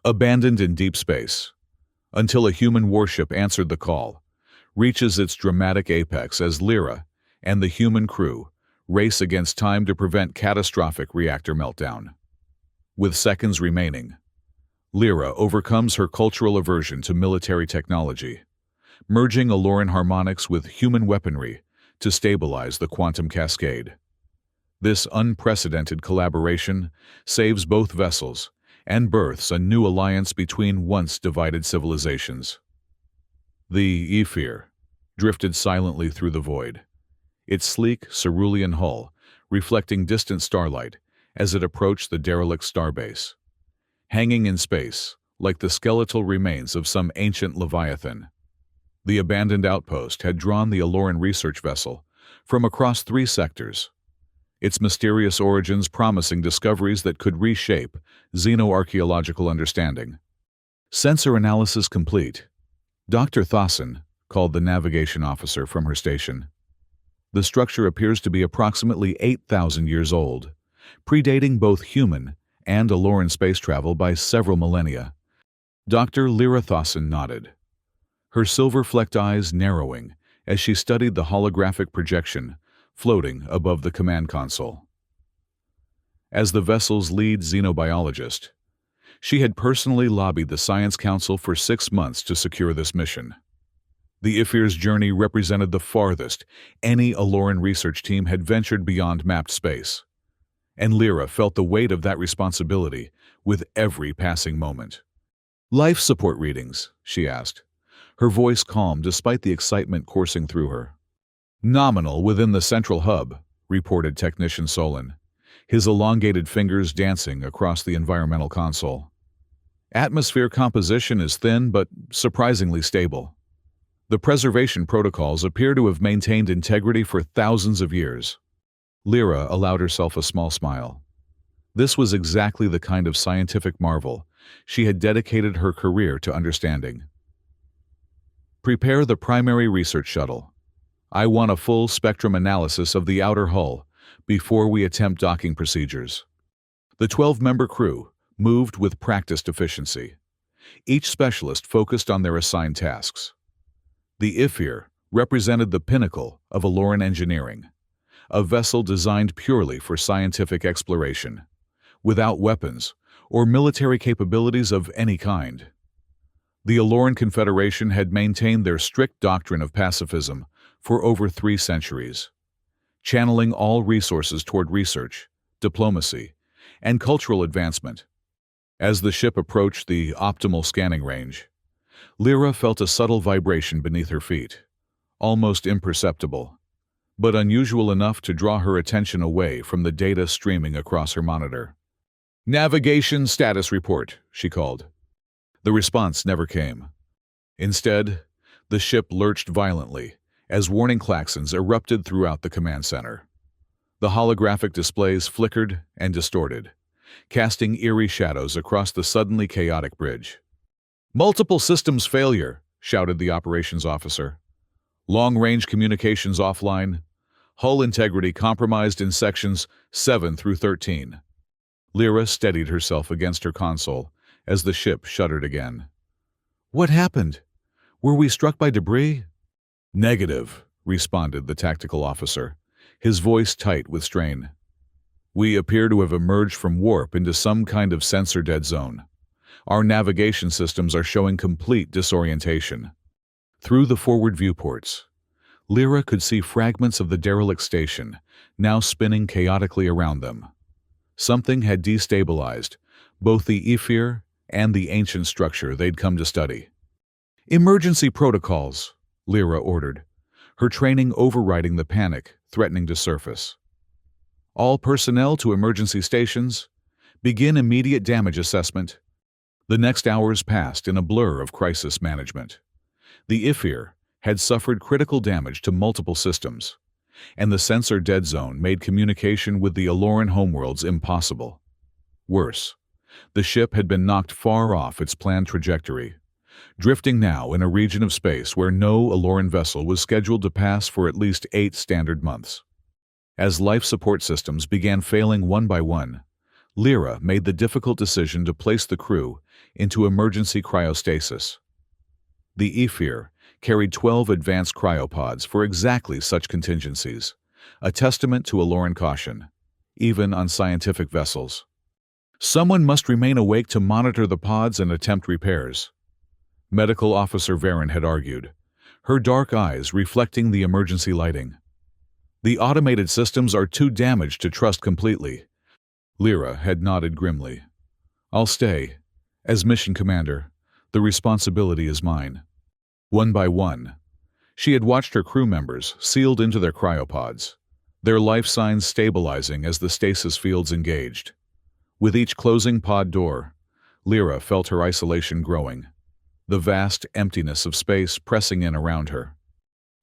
Abandoned in deep space, until a human warship answered the call, reaches its dramatic apex as Lyra and the human crew race against time to prevent catastrophic reactor meltdown. With seconds remaining, Lyra overcomes her cultural aversion to military technology, merging Aloran harmonics with human weaponry to stabilize the quantum cascade. This unprecedented collaboration saves both vessels and births a new alliance between once divided civilizations. The Ephir drifted silently through the void, its sleek cerulean hull reflecting distant starlight as it approached the derelict starbase. Hanging in space, like the skeletal remains of some ancient leviathan, the abandoned outpost had drawn the Aloran research vessel from across 3 sectors, its mysterious origins promising discoveries that could reshape xenoarchaeological understanding. Sensor analysis complete. Dr. Thasson called the navigation officer from her station. The structure appears to be approximately 8,000 years old, predating both human and Aloran space travel by several millennia. Dr. Lyra Thasson nodded, her silver-flecked eyes narrowing as she studied the holographic projection floating above the command console. As the vessel's lead xenobiologist, she had personally lobbied the Science Council for 6 months to secure this mission. The Ephir's journey represented the farthest any Aloran research team had ventured beyond mapped space, and Lyra felt the weight of that responsibility with every passing moment. "Life support readings?" she asked, her voice calm despite the excitement coursing through her. "Nominal within the central hub," reported Technician Solon, his elongated fingers dancing across the environmental console. "Atmosphere composition is thin but surprisingly stable. The preservation protocols appear to have maintained integrity for thousands of years." Lyra allowed herself a small smile. This was exactly the kind of scientific marvel she had dedicated her career to understanding. "Prepare the primary research shuttle. I want a full spectrum analysis of the outer hull before we attempt docking procedures." The 12-member crew moved with practiced efficiency, each specialist focused on their assigned tasks. The Ephir represented the pinnacle of Aloran engineering, a vessel designed purely for scientific exploration, without weapons or military capabilities of any kind. The Aloran Confederation had maintained their strict doctrine of pacifism for over 3 centuries, channeling all resources toward research, diplomacy, and cultural advancement. As the ship approached the optimal scanning range, Lyra felt a subtle vibration beneath her feet, almost imperceptible, but unusual enough to draw her attention away from the data streaming across her monitor. "Navigation status report," she called. The response never came. Instead, the ship lurched violently as warning klaxons erupted throughout the command center. The holographic displays flickered and distorted, casting eerie shadows across the suddenly chaotic bridge. "Multiple systems failure," shouted the operations officer. "Long-range communications offline. Hull integrity compromised in sections 7 through 13. Lyra steadied herself against her console as the ship shuddered again. "What happened? Were we struck by debris?" "Negative," responded the tactical officer, his voice tight with strain. "We appear to have emerged from warp into some kind of sensor-dead zone. Our navigation systems are showing complete disorientation." Through the forward viewports, Lyra could see fragments of the derelict station now spinning chaotically around them. Something had destabilized both the Ephir and the ancient structure they'd come to study. "Emergency protocols," Lyra ordered, her training overriding the panic threatening to surface. "All personnel to emergency stations. Begin immediate damage assessment." The next hours passed in a blur of crisis management. The Ephir had suffered critical damage to multiple systems, and the sensor dead zone made communication with the Aloran homeworlds impossible. Worse, the ship had been knocked far off its planned trajectory, drifting now in a region of space where no Aloran vessel was scheduled to pass for at least 8 standard months. As life support systems began failing one by one, Lyra made the difficult decision to place the crew into emergency cryostasis. The Ephyr carried 12 advanced cryopods for exactly such contingencies, a testament to Aloran caution, even on scientific vessels. Someone must remain awake to monitor the pods and attempt repairs, Medical Officer Varen had argued, her dark eyes reflecting the emergency lighting. The automated systems are too damaged to trust completely. Lyra had nodded grimly. I'll stay. As mission commander, the responsibility is mine. One by one, she had watched her crew members sealed into their cryopods, their life signs stabilizing as the stasis fields engaged. With each closing pod door, Lyra felt her isolation growing, the vast emptiness of space pressing in around her.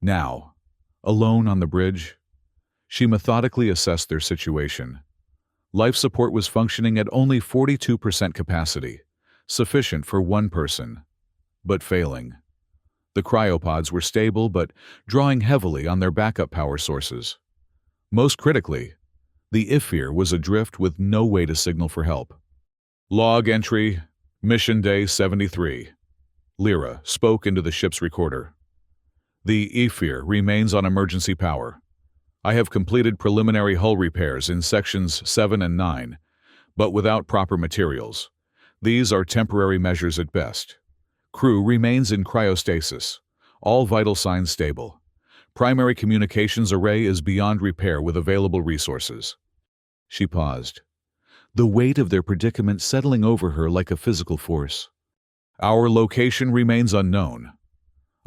Now, alone on the bridge, she methodically assessed their situation. Life support was functioning at only 42% capacity, sufficient for one person, but failing. The cryopods were stable but drawing heavily on their backup power sources. Most critically, the Ephyr was adrift with no way to signal for help. Log entry, Mission Day 73. Lyra spoke into the ship's recorder. The Ephyr remains on emergency power. I have completed preliminary hull repairs in sections 7 and 9, but without proper materials. These are temporary measures at best. Crew remains in cryostasis, all vital signs stable. Primary communications array is beyond repair with available resources. She paused, the weight of their predicament settling over her like a physical force. Our location remains unknown.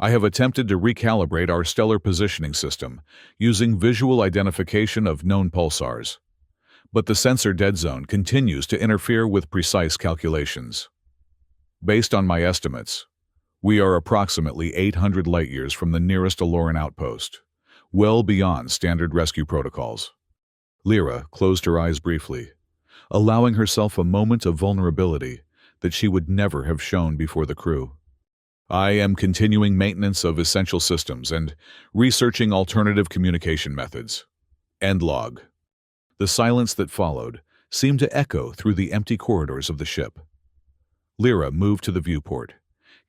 I have attempted to recalibrate our stellar positioning system using visual identification of known pulsars, but the sensor dead zone continues to interfere with precise calculations. Based on my estimates, we are approximately 800 light-years from the nearest Aloran outpost, well beyond standard rescue protocols. Lyra closed her eyes briefly, allowing herself a moment of vulnerability that she would never have shown before the crew. I am continuing maintenance of essential systems and researching alternative communication methods. End log. The silence that followed seemed to echo through the empty corridors of the ship. Lyra moved to the viewport,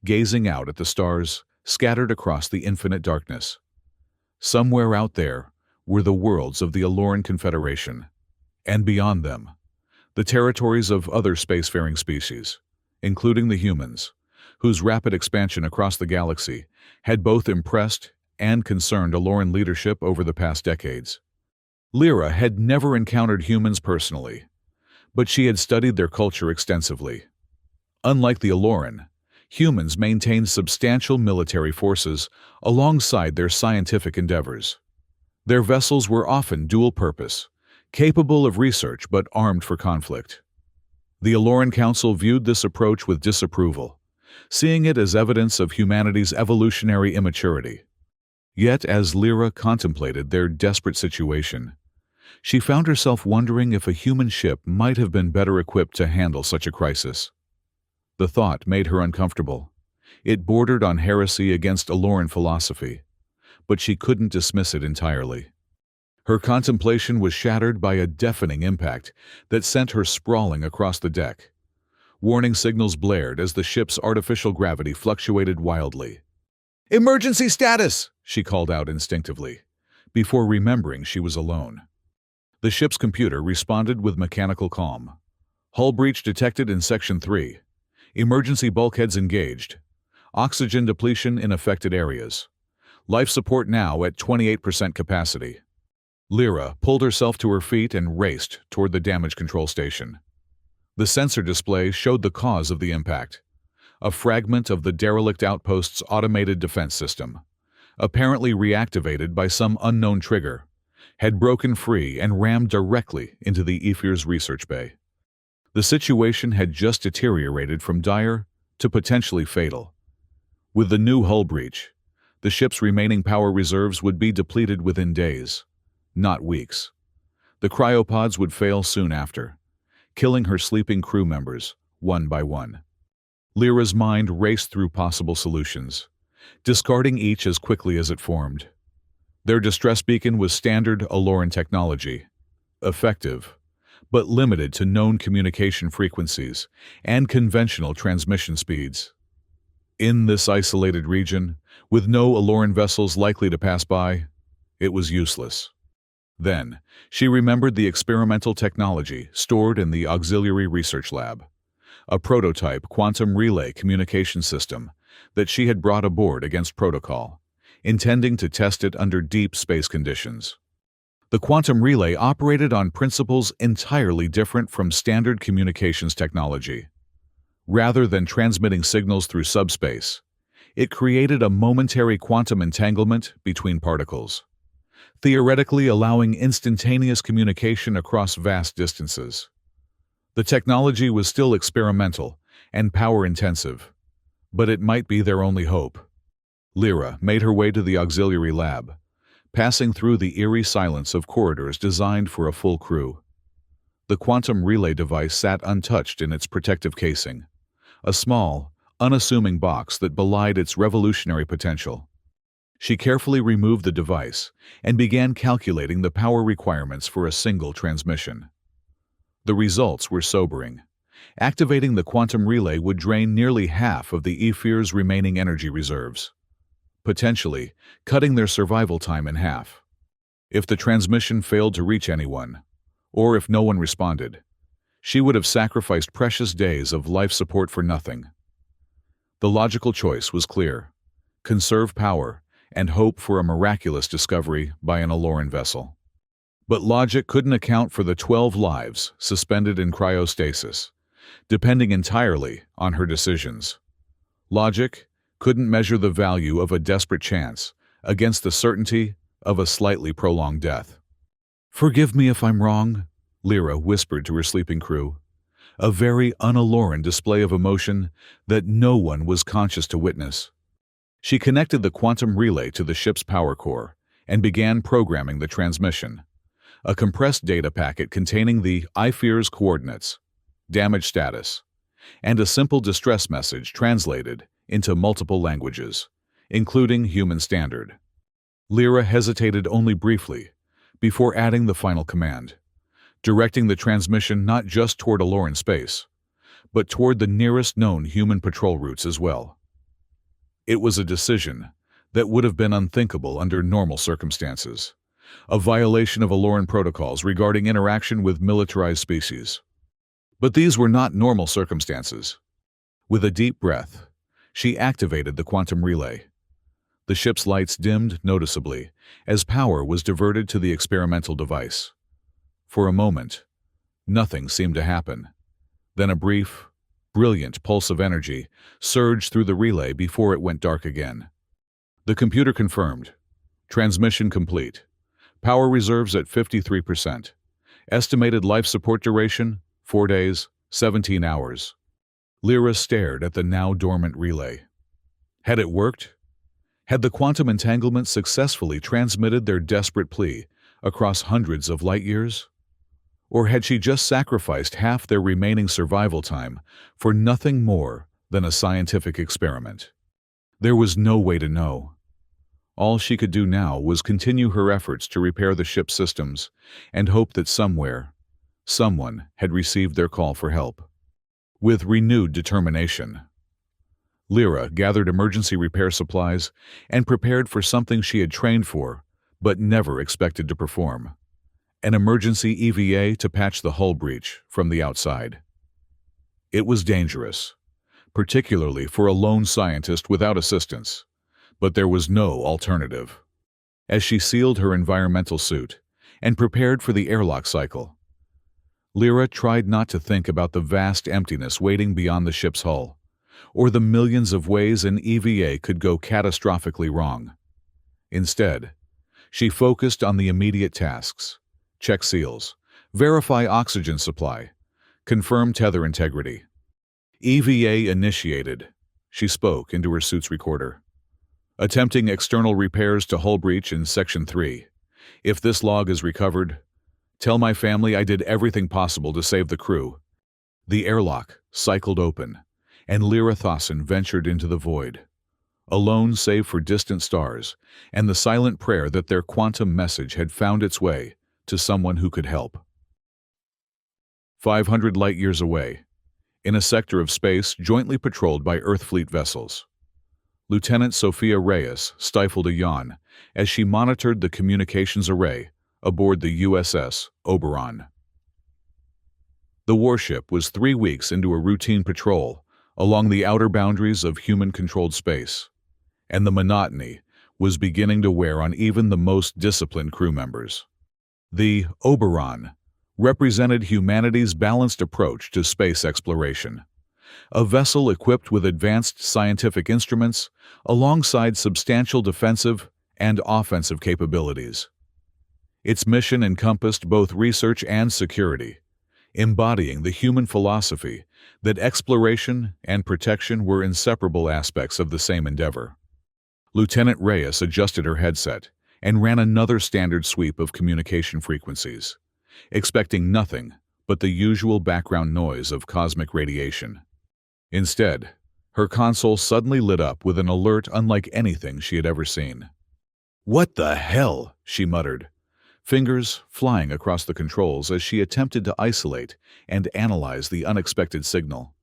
gazing out at the stars scattered across the infinite darkness. Somewhere out there were the worlds of the Aloran Confederation, and beyond them, the territories of other spacefaring species, including the humans, whose rapid expansion across the galaxy had both impressed and concerned Aloran leadership over the past decades. Lyra had never encountered humans personally, but she had studied their culture extensively. Unlike the Aloran, humans maintained substantial military forces alongside their scientific endeavors. Their vessels were often dual-purpose, capable of research but armed for conflict. The Aloran Council viewed this approach with disapproval, seeing it as evidence of humanity's evolutionary immaturity. Yet, as Lyra contemplated their desperate situation, she found herself wondering if a human ship might have been better equipped to handle such a crisis. The thought made her uncomfortable. It bordered on heresy against Aloran philosophy, but she couldn't dismiss it entirely. Her contemplation was shattered by a deafening impact that sent her sprawling across the deck. Warning signals blared as the ship's artificial gravity fluctuated wildly. "Emergency status!" she called out instinctively, before remembering she was alone. The ship's computer responded with mechanical calm. Hull breach detected in Section 3. Emergency bulkheads engaged. Oxygen depletion in affected areas. Life support now at 28% capacity. Lyra pulled herself to her feet and raced toward the damage control station. The sensor display showed the cause of the impact. A fragment of the derelict outpost's automated defense system, apparently reactivated by some unknown trigger, had broken free and rammed directly into the Ephyr's research bay. The situation had just deteriorated from dire to potentially fatal. With the new hull breach, the ship's remaining power reserves would be depleted within days, not weeks. The cryopods would fail soon after, killing her sleeping crew members one by one. Lyra's mind raced through possible solutions, discarding each as quickly as it formed. Their distress beacon was standard Aloran technology, effective, but limited to known communication frequencies and conventional transmission speeds. In this isolated region, with no Aloran vessels likely to pass by, it was useless. Then, she remembered the experimental technology stored in the Auxiliary Research Lab, a prototype quantum relay communication system that she had brought aboard against protocol, intending to test it under deep space conditions. The quantum relay operated on principles entirely different from standard communications technology. Rather than transmitting signals through subspace, it created a momentary quantum entanglement between particles, theoretically allowing instantaneous communication across vast distances. The technology was still experimental and power-intensive, but it might be their only hope. Lyra made her way to the auxiliary lab, passing through the eerie silence of corridors designed for a full crew. The quantum relay device sat untouched in its protective casing, a small, unassuming box that belied its revolutionary potential. She carefully removed the device and began calculating the power requirements for a single transmission. The results were sobering. Activating the quantum relay would drain nearly half of the Ephir's remaining energy reserves, potentially cutting their survival time in half. If the transmission failed to reach anyone, or if no one responded, she would have sacrificed precious days of life support for nothing. The logical choice was clear: conserve power and hope for a miraculous discovery by an Aloran vessel. But logic couldn't account for the 12 lives suspended in cryostasis, depending entirely on her decisions. Logic couldn't measure the value of a desperate chance against the certainty of a slightly prolonged death. "Forgive me if I'm wrong," Lyra whispered to her sleeping crew, a very un-Aloran display of emotion that no one was conscious to witness. She connected the quantum relay to the ship's power core and began programming the transmission, a compressed data packet containing the Ephir's coordinates, damage status, and a simple distress message translated into multiple languages, including Human Standard. Lyra hesitated only briefly before adding the final command, directing the transmission not just toward Aloran space, but toward the nearest known human patrol routes as well. It was a decision that would have been unthinkable under normal circumstances, a violation of Aloran protocols regarding interaction with militarized species. But these were not normal circumstances. With a deep breath, she activated the quantum relay. The ship's lights dimmed noticeably as power was diverted to the experimental device. For a moment, nothing seemed to happen. Then a brief, brilliant pulse of energy surged through the relay before it went dark again. The computer confirmed. Transmission complete. Power reserves at 53%. Estimated life support duration, 4 days, 17 hours. Lyra stared at the now dormant relay. Had it worked? Had the quantum entanglement successfully transmitted their desperate plea across hundreds of light years? Or had she just sacrificed half their remaining survival time for nothing more than a scientific experiment? There was no way to know. All she could do now was continue her efforts to repair the ship's systems and hope that somewhere, someone had received their call for help. With renewed determination, Lyra gathered emergency repair supplies and prepared for something she had trained for but never expected to perform: an emergency EVA to patch the hull breach from the outside. It was dangerous, particularly for a lone scientist without assistance, but there was no alternative. As she sealed her environmental suit and prepared for the airlock cycle, Lyra tried not to think about the vast emptiness waiting beyond the ship's hull, or the millions of ways an EVA could go catastrophically wrong. Instead, she focused on the immediate tasks: check seals, verify oxygen supply, confirm tether integrity. EVA initiated, she spoke into her suit's recorder. Attempting external repairs to hull breach in Section 3. If this log is recovered, tell my family I did everything possible to save the crew. The airlock cycled open, and Lyra Thassin ventured into the void, alone save for distant stars and the silent prayer that their quantum message had found its way to someone who could help. 500 light-years away, in a sector of space jointly patrolled by Earth fleet vessels. Lieutenant Sophia Reyes stifled a yawn as she monitored the communications array aboard the USS Oberon. The warship was 3 weeks into a routine patrol along the outer boundaries of human-controlled space, and the monotony was beginning to wear on even the most disciplined crew members. The Oberon represented humanity's balanced approach to space exploration, a vessel equipped with advanced scientific instruments alongside substantial defensive and offensive capabilities. Its mission encompassed both research and security, embodying the human philosophy that exploration and protection were inseparable aspects of the same endeavor. Lieutenant Reyes adjusted her headset and ran another standard sweep of communication frequencies, expecting nothing but the usual background noise of cosmic radiation. Instead, her console suddenly lit up with an alert unlike anything she had ever seen. "What the hell?" she muttered, fingers flying across the controls as she attempted to isolate and analyze the unexpected signal.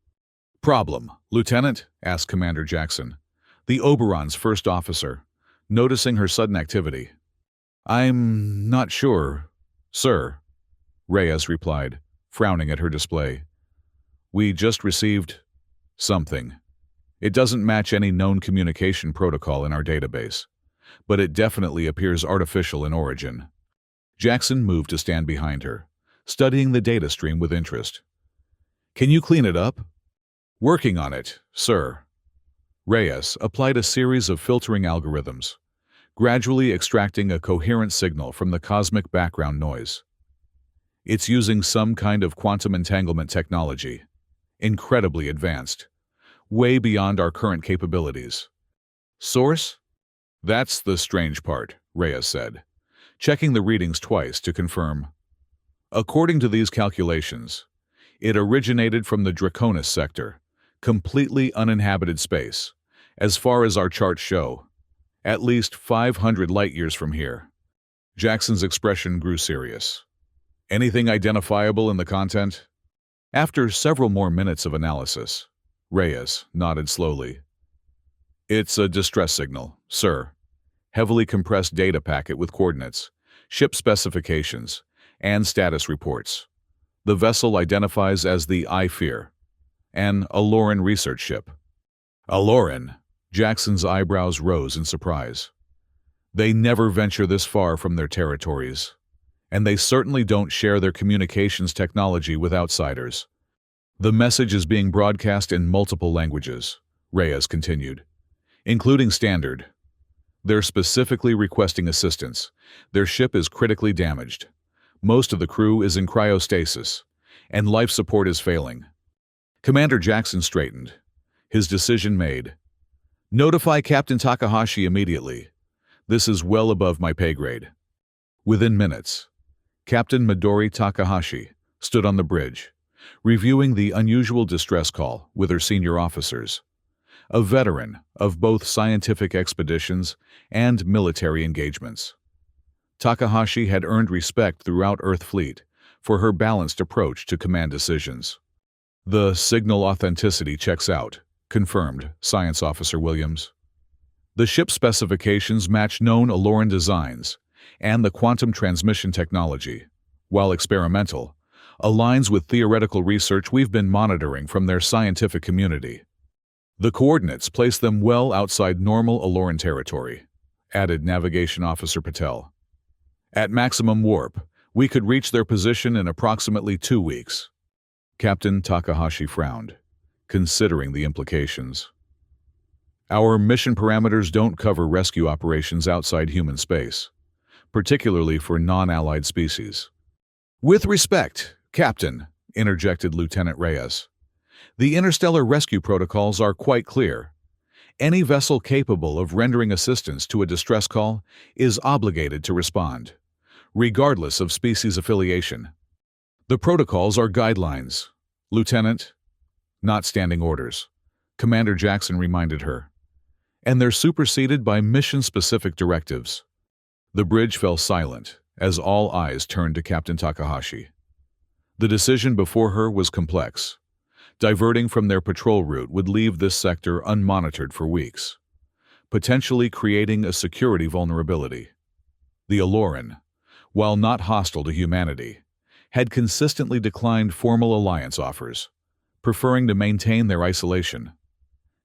"Problem, Lieutenant?" asked Commander Jackson, the Oberon's first officer, noticing her sudden activity. "I'm not sure, sir," Reyes replied, frowning at her display. "We just received something. It doesn't match any known communication protocol in our database, but it definitely appears artificial in origin." Jackson moved to stand behind her, studying the data stream with interest. "Can you clean it up?" "Working on it, sir." Reyes applied a series of filtering algorithms, gradually extracting a coherent signal from the cosmic background noise. "It's using some kind of quantum entanglement technology, incredibly advanced, way beyond our current capabilities." "Source?" "That's the strange part," Reyes said, checking the readings twice to confirm. "According to these calculations, it originated from the Draconis sector, completely uninhabited space, as far as our charts show, at least 500 light-years from here." Jackson's expression grew serious. "Anything identifiable in the content?" After several more minutes of analysis, Reyes nodded slowly. "It's a distress signal, sir. Heavily compressed data packet with coordinates, ship specifications, and status reports. The vessel identifies as the I-Fear, an Aloran research ship." "Aloran?" Jackson's eyebrows rose in surprise. "They never venture this far from their territories, and they certainly don't share their communications technology with outsiders. The message is being broadcast in multiple languages," Reyes continued, "including Standard. They're specifically requesting assistance. Their ship is critically damaged. Most of the crew is in cryostasis, and life support is failing." Commander Jackson straightened, his decision made. "Notify Captain Takahashi immediately. This is well above my pay grade." Within minutes, Captain Midori Takahashi stood on the bridge, reviewing the unusual distress call with her senior officers. A veteran of both scientific expeditions and military engagements, Takahashi had earned respect throughout Earth Fleet for her balanced approach to command decisions. "The signal authenticity checks out," confirmed Science Officer Williams. "The ship specifications match known Aloran designs, and the quantum transmission technology, while experimental, aligns with theoretical research we've been monitoring from their scientific community. The coordinates place them well outside normal Aloran territory," added Navigation Officer Patel. "At maximum warp, we could reach their position in approximately 2 weeks." Captain Takahashi frowned, considering the implications. "Our mission parameters don't cover rescue operations outside human space, particularly for non-allied species." "With respect, Captain," interjected Lieutenant Reyes, "the interstellar rescue protocols are quite clear. Any vessel capable of rendering assistance to a distress call is obligated to respond, regardless of species affiliation. The protocols are guidelines, Lieutenant, not standing orders," Commander Jackson reminded her, "and they're superseded by mission-specific directives." The bridge fell silent as all eyes turned to Captain Takahashi. The decision before her was complex. Diverting from their patrol route would leave this sector unmonitored for weeks, potentially creating a security vulnerability. The Aloran, while not hostile to humanity, had consistently declined formal alliance offers, preferring to maintain their isolation.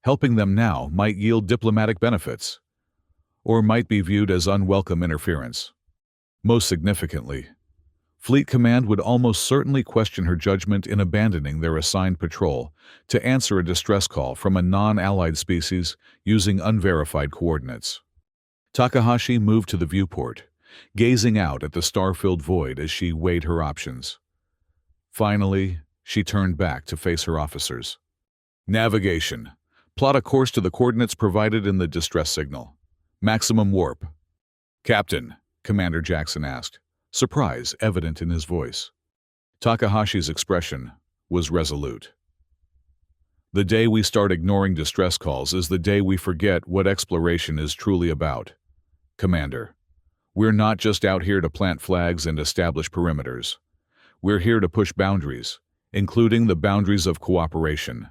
Helping them now might yield diplomatic benefits, or might be viewed as unwelcome interference. Most significantly, Fleet Command would almost certainly question her judgment in abandoning their assigned patrol to answer a distress call from a non-allied species using unverified coordinates. Takahashi moved to the viewport, gazing out at the star-filled void as she weighed her options. Finally, she turned back to face her officers. Navigation. Plot a course to the coordinates provided in the distress signal. Maximum warp. Captain, Commander Jackson asked, surprise evident in his voice. Takahashi's expression was resolute. The day we start ignoring distress calls is the day we forget what exploration is truly about. Commander, we're not just out here to plant flags and establish perimeters. We're here to push boundaries, including the boundaries of cooperation.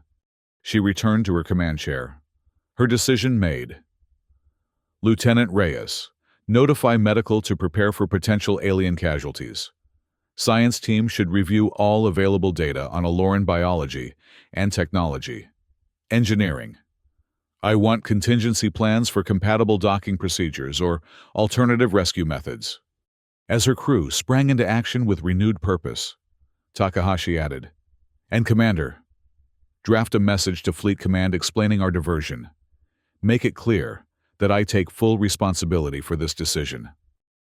She returned to her command chair. Her decision made. Lieutenant Reyes, notify medical to prepare for potential alien casualties. Science team should review all available data on Aloran biology and technology. Engineering. I want contingency plans for compatible docking procedures or alternative rescue methods. As her crew sprang into action with renewed purpose, Takahashi added, and Commander, draft a message to Fleet Command explaining our diversion. Make it clear that I take full responsibility for this decision.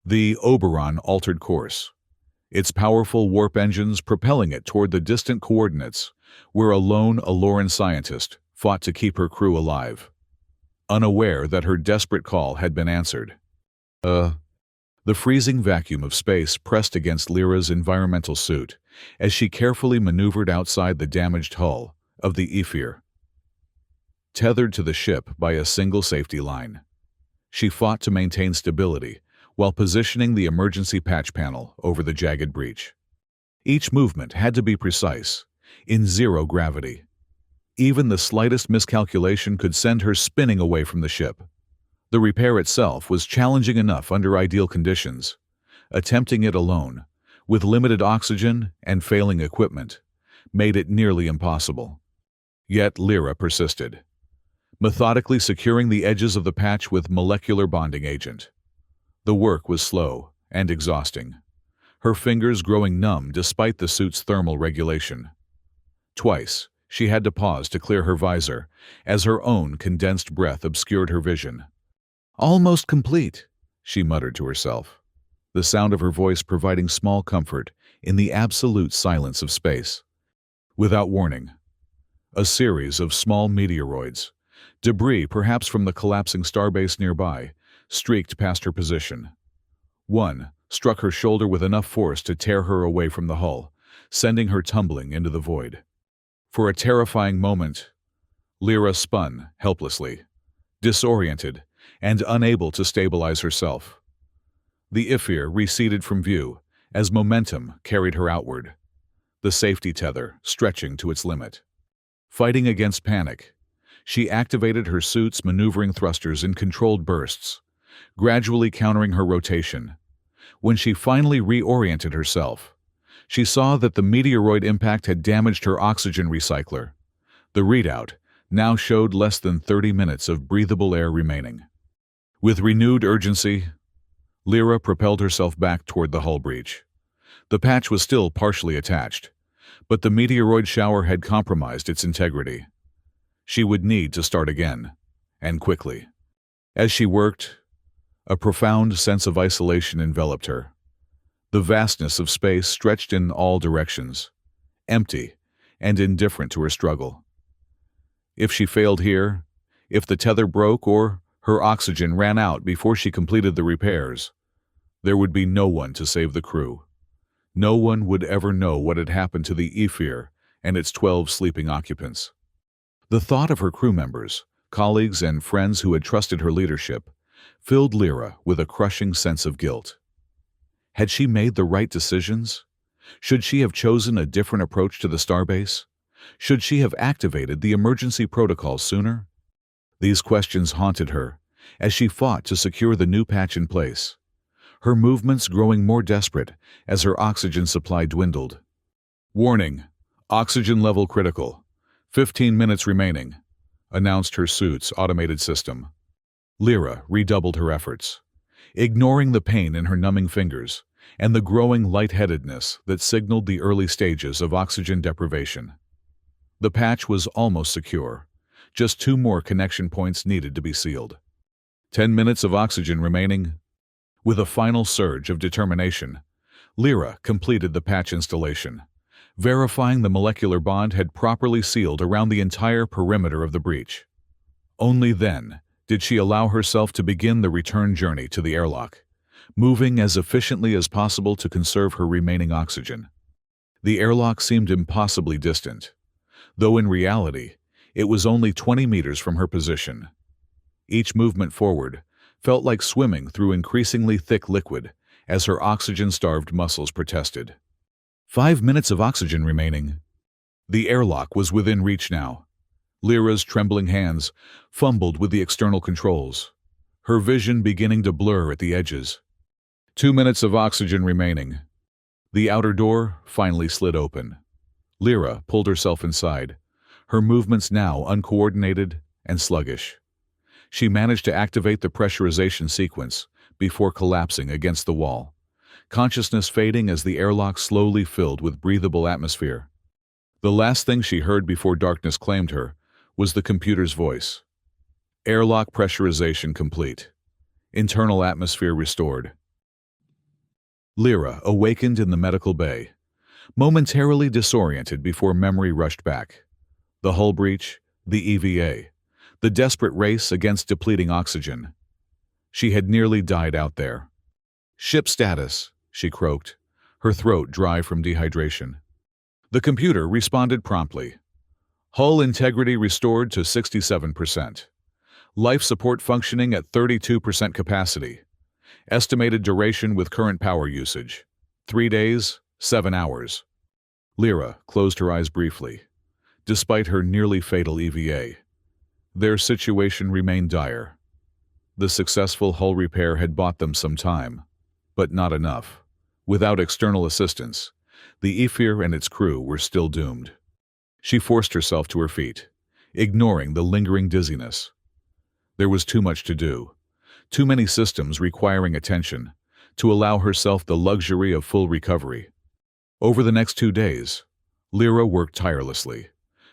The Oberon altered course, its powerful warp engines propelling it toward the distant coordinates where a lone Aloran scientist fought to keep her crew alive, unaware that her desperate call had been answered. The freezing vacuum of space pressed against Lyra's environmental suit as she carefully maneuvered outside the damaged hull of the Ephir. Tethered to the ship by a single safety line, she fought to maintain stability while positioning the emergency patch panel over the jagged breach. Each movement had to be precise, in zero gravity. Even the slightest miscalculation could send her spinning away from the ship. The repair itself was challenging enough under ideal conditions. Attempting it alone, with limited oxygen and failing equipment, made it nearly impossible. Yet Lyra persisted, methodically securing the edges of the patch with molecular bonding agent. The work was slow and exhausting, her fingers growing numb despite the suit's thermal regulation. Twice, she had to pause to clear her visor as her own condensed breath obscured her vision. Almost complete, she muttered to herself, the sound of her voice providing small comfort in the absolute silence of space. Without warning, a series of small meteoroids, debris perhaps from the collapsing starbase nearby, streaked past her position. One struck her shoulder with enough force to tear her away from the hull, sending her tumbling into the void. For a terrifying moment, Lyra spun helplessly, disoriented and unable to stabilize herself. The Ephir receded from view as momentum carried her outward, the safety tether stretching to its limit. Fighting against panic, she activated her suit's maneuvering thrusters in controlled bursts, gradually countering her rotation. When she finally reoriented herself, she saw that the meteoroid impact had damaged her oxygen recycler. The readout now showed less than 30 minutes of breathable air remaining. With renewed urgency, Lyra propelled herself back toward the hull breach. The patch was still partially attached, but the meteoroid shower had compromised its integrity. She would need to start again, and quickly. As she worked, a profound sense of isolation enveloped her. The vastness of space stretched in all directions, empty and indifferent to her struggle. If she failed here, if the tether broke or her oxygen ran out before she completed the repairs, there would be no one to save the crew. No one would ever know what had happened to the Ephir and its 12 sleeping occupants. The thought of her crew members, colleagues, and friends who had trusted her leadership filled Lyra with a crushing sense of guilt. Had she made the right decisions? Should she have chosen a different approach to the starbase? Should she have activated the emergency protocol sooner? These questions haunted her as she fought to secure the new patch in place, her movements growing more desperate as her oxygen supply dwindled. "Warning, oxygen level critical. 15 minutes remaining," announced her suit's automated system. Lyra redoubled her efforts, ignoring the pain in her numbing fingers and the growing lightheadedness that signaled the early stages of oxygen deprivation. The patch was almost secure. Just 2 more connection points needed to be sealed. 10 minutes of oxygen remaining. With a final surge of determination, Lyra completed the patch installation, verifying the molecular bond had properly sealed around the entire perimeter of the breach. Only then did she allow herself to begin the return journey to the airlock, moving as efficiently as possible to conserve her remaining oxygen. The airlock seemed impossibly distant, though in reality, it was only 20 meters from her position. Each movement forward felt like swimming through increasingly thick liquid as her oxygen-starved muscles protested. 5 minutes of oxygen remaining. The airlock was within reach now. Lyra's trembling hands fumbled with the external controls, her vision beginning to blur at the edges. 2 minutes of oxygen remaining. The outer door finally slid open. Lyra pulled herself inside, her movements now uncoordinated and sluggish. She managed to activate the pressurization sequence before collapsing against the wall, consciousness fading as the airlock slowly filled with breathable atmosphere. The last thing she heard before darkness claimed her was the computer's voice. "Airlock pressurization complete. Internal atmosphere restored." Lyra awakened in the medical bay, momentarily disoriented before memory rushed back. The hull breach, the EVA, the desperate race against depleting oxygen. She had nearly died out there. "Ship status," she croaked, her throat dry from dehydration. The computer responded promptly. "Hull integrity restored to 67%. Life support functioning at 32% capacity. Estimated duration with current power usage: 3 days, 7 hours. Lyra closed her eyes briefly. Despite her nearly fatal EVA, their situation remained dire. The successful hull repair had bought them some time, but not enough. Without external assistance, the Ephyr and its crew were still doomed. She forced herself to her feet, ignoring the lingering dizziness. There was too much to do, too many systems requiring attention, to allow herself the luxury of full recovery. Over the next 2 days, Lyra worked tirelessly,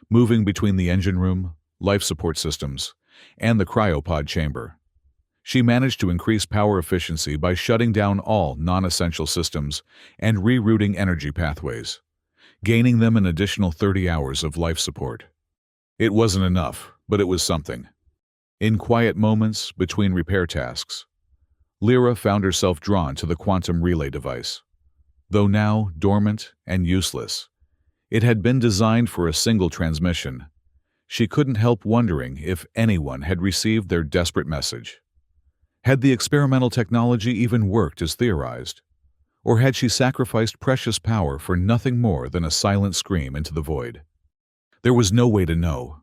moving between the engine room, life support systems, and the cryopod chamber. She managed to increase power efficiency by shutting down all non-essential systems and rerouting energy pathways, gaining them an additional 30 hours of life support. It wasn't enough, but it was something. In quiet moments between repair tasks, Lyra found herself drawn to the quantum relay device. Though now dormant and useless, it had been designed for a single transmission. She couldn't help wondering if anyone had received their desperate message. Had the experimental technology even worked as theorized? Or had she sacrificed precious power for nothing more than a silent scream into the void? There was no way to know.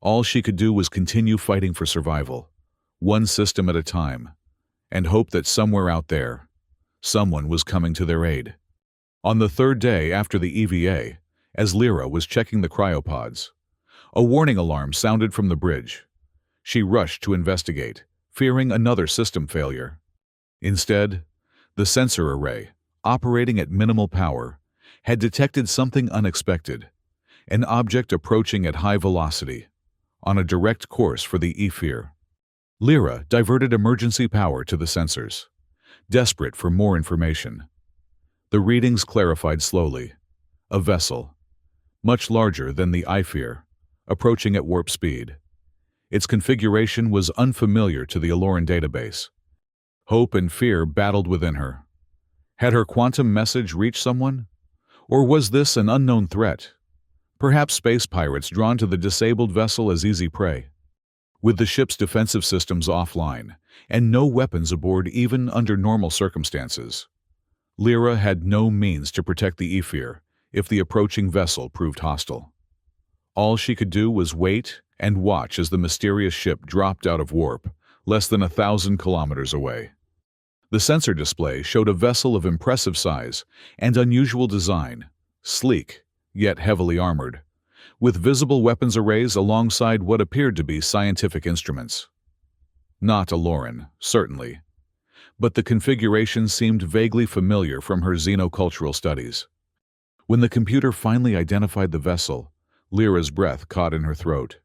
All she could do was continue fighting for survival, one system at a time, and hope that somewhere out there, someone was coming to their aid. On the 3rd day after the EVA, as Lyra was checking the cryopods, a warning alarm sounded from the bridge. She rushed to investigate, fearing another system failure. Instead, the sensor array, operating at minimal power, had detected something unexpected, an object approaching at high velocity, on a direct course for the Ephyr. Lyra diverted emergency power to the sensors, desperate for more information. The readings clarified slowly. A vessel, much larger than the Ephyr, approaching at warp speed. Its configuration was unfamiliar to the Aloran database. Hope and fear battled within her. Had her quantum message reached someone? Or was this an unknown threat? Perhaps space pirates drawn to the disabled vessel as easy prey. With the ship's defensive systems offline, and no weapons aboard even under normal circumstances, Lyra had no means to protect the Ephir if the approaching vessel proved hostile. All she could do was wait and watch as the mysterious ship dropped out of warp, less than 1,000 kilometers away. The sensor display showed a vessel of impressive size and unusual design, sleek, yet heavily armored, with visible weapons arrays alongside what appeared to be scientific instruments. Not a Lauren, certainly, but the configuration seemed vaguely familiar from her xenocultural studies. When the computer finally identified the vessel, Lyra's breath caught in her throat.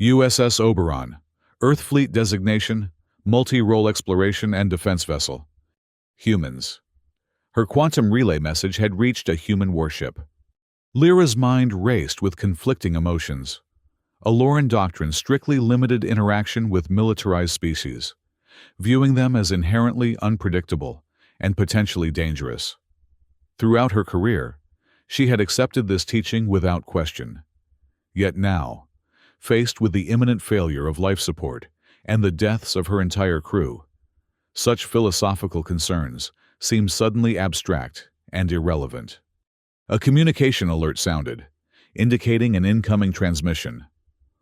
USS Oberon, Earth Fleet designation, multi-role exploration and defense vessel. Humans. Her quantum relay message had reached a human warship. Lyra's mind raced with conflicting emotions. A Lauren doctrine strictly limited interaction with militarized species, viewing them as inherently unpredictable and potentially dangerous. Throughout her career, she had accepted this teaching without question. Yet now, faced with the imminent failure of life support and the deaths of her entire crew, such philosophical concerns seemed suddenly abstract and irrelevant. A communication alert sounded, indicating an incoming transmission.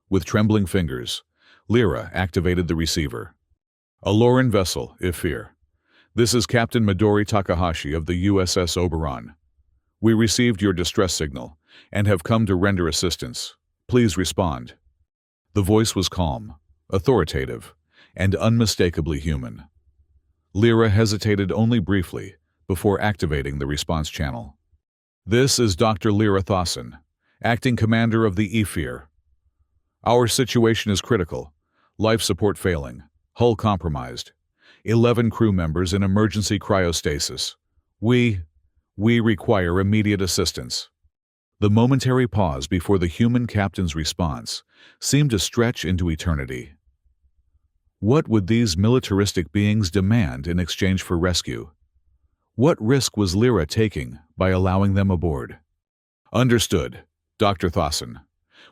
With trembling fingers, Lyra activated the receiver. A Lauren vessel, Ephir. This is Captain Midori Takahashi of the USS Oberon. We received your distress signal and have come to render assistance. Please respond. The voice was calm, authoritative, and unmistakably human. Lyra hesitated only briefly before activating the response channel. This is Dr. Lyra Thawson, acting commander of the Ephir. Our situation is critical. Life support failing, hull compromised, 11 crew members in emergency cryostasis. We require immediate assistance. The momentary pause before the human captain's response seemed to stretch into eternity. What would these militaristic beings demand in exchange for rescue? What risk was Lyra taking by allowing them aboard? Understood, Dr. Thawson.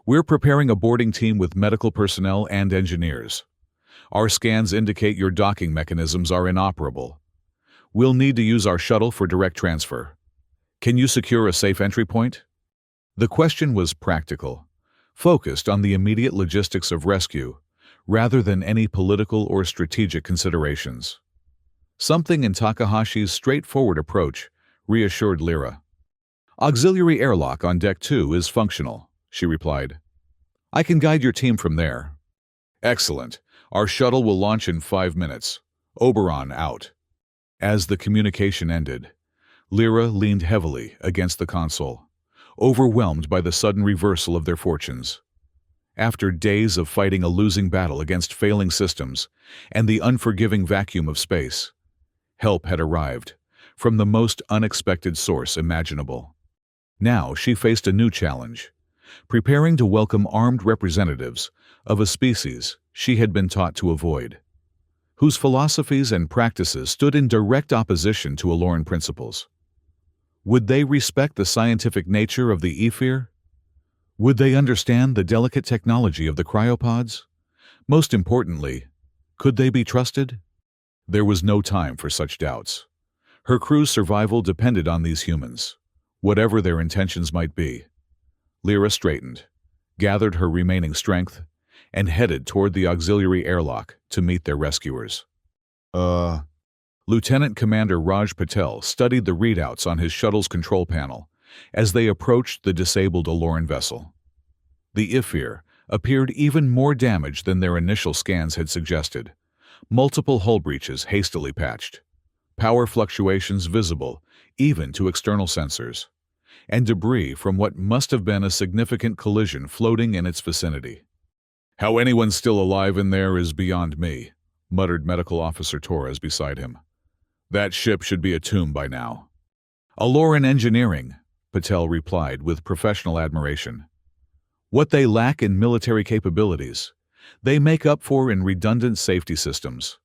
We're preparing a boarding team with medical personnel and engineers. Our scans indicate your docking mechanisms are inoperable. We'll need to use our shuttle for direct transfer. Can you secure a safe entry point? The question was practical, focused on the immediate logistics of rescue, rather than any political or strategic considerations. Something in Takahashi's straightforward approach reassured Lyra. Auxiliary airlock on Deck 2 is functional, she replied. I can guide your team from there. Excellent. Our shuttle will launch in 5 minutes. Oberon out. As the communication ended, Lyra leaned heavily against the console, overwhelmed by the sudden reversal of their fortunes. After days of fighting a losing battle against failing systems and the unforgiving vacuum of space, help had arrived, from the most unexpected source imaginable. Now she faced a new challenge, preparing to welcome armed representatives of a species she had been taught to avoid, whose philosophies and practices stood in direct opposition to Aloran principles. Would they respect the scientific nature of the Ephir? Would they understand the delicate technology of the cryopods? Most importantly, could they be trusted? There was no time for such doubts. Her crew's survival depended on these humans, whatever their intentions might be. Lyra straightened, gathered her remaining strength, and headed toward the auxiliary airlock to meet their rescuers. Lieutenant Commander Raj Patel studied the readouts on his shuttle's control panel as they approached the disabled Aloran vessel. The Ephir appeared even more damaged than their initial scans had suggested. Multiple hull breaches hastily patched, power fluctuations visible even to external sensors, and debris from what must have been a significant collision floating in its vicinity. How anyone's still alive in there is beyond me, muttered Medical Officer Torres beside him. That ship should be a tomb by now. Aloran engineering, Patel replied with professional admiration. What they lack in military capabilities, they make up for in redundant safety systems.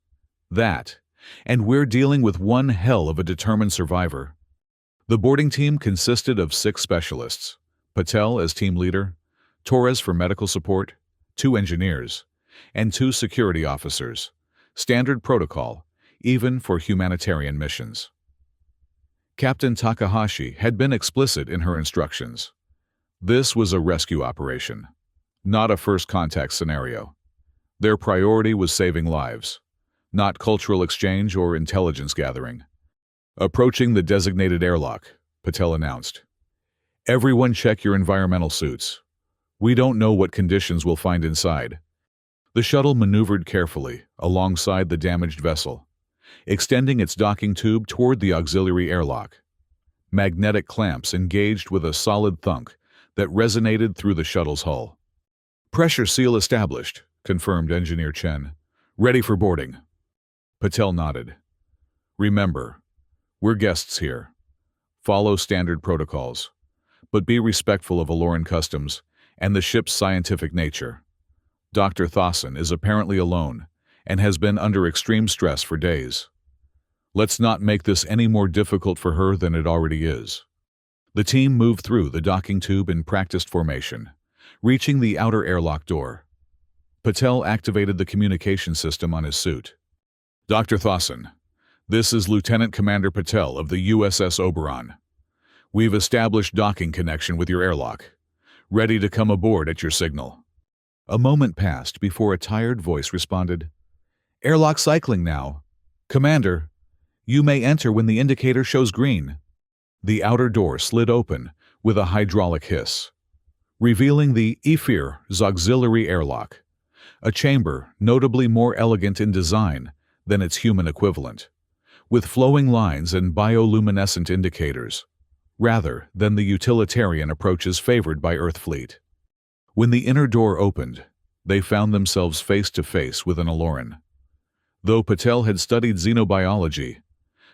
That, and we're dealing with one hell of a determined survivor. The boarding team consisted of 6 specialists, Patel as team leader, Torres for medical support, 2 engineers, and 2 security officers, standard protocol, even for humanitarian missions. Captain Takahashi had been explicit in her instructions. This was a rescue operation, not a first contact scenario. Their priority was saving lives, not cultural exchange or intelligence gathering. Approaching the designated airlock, Patel announced. Everyone check your environmental suits. We don't know what conditions we'll find inside. The shuttle maneuvered carefully alongside the damaged vessel, extending its docking tube toward the auxiliary airlock. Magnetic clamps engaged with a solid thunk that resonated through the shuttle's hull. Pressure seal established, confirmed Engineer Chen. Ready for boarding. Patel nodded. Remember, we're guests here. Follow standard protocols, but be respectful of Aloran customs and the ship's scientific nature. Dr. Thawson is apparently alone and has been under extreme stress for days. Let's not make this any more difficult for her than it already is. The team moved through the docking tube in practiced formation, reaching the outer airlock door. Patel activated the communication system on his suit. Dr. Thawson, this is Lieutenant Commander Patel of the USS Oberon. We've established docking connection with your airlock. Ready to come aboard at your signal. A moment passed before a tired voice responded. Airlock cycling now. Commander, you may enter when the indicator shows green. The outer door slid open with a hydraulic hiss, revealing the Ephir's auxiliary airlock, a chamber notably more elegant in design than its human equivalent, with flowing lines and bioluminescent indicators, rather than the utilitarian approaches favored by Earth fleet. When the inner door opened, they found themselves face to face with an Aloran. Though Patel had studied xenobiology,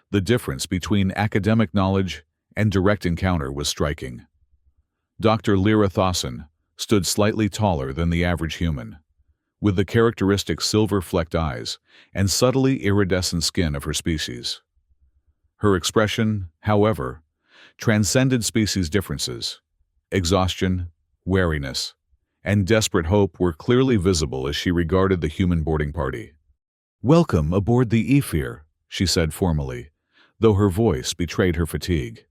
the difference between academic knowledge and direct encounter was striking. Dr. Lyra Thawson stood slightly taller than the average human, with the characteristic silver-flecked eyes and subtly iridescent skin of her species. Her expression, however, transcended species differences. Exhaustion, wariness, and desperate hope were clearly visible as she regarded the human boarding party. "Welcome aboard the Ephir," she said formally, though her voice betrayed her fatigue.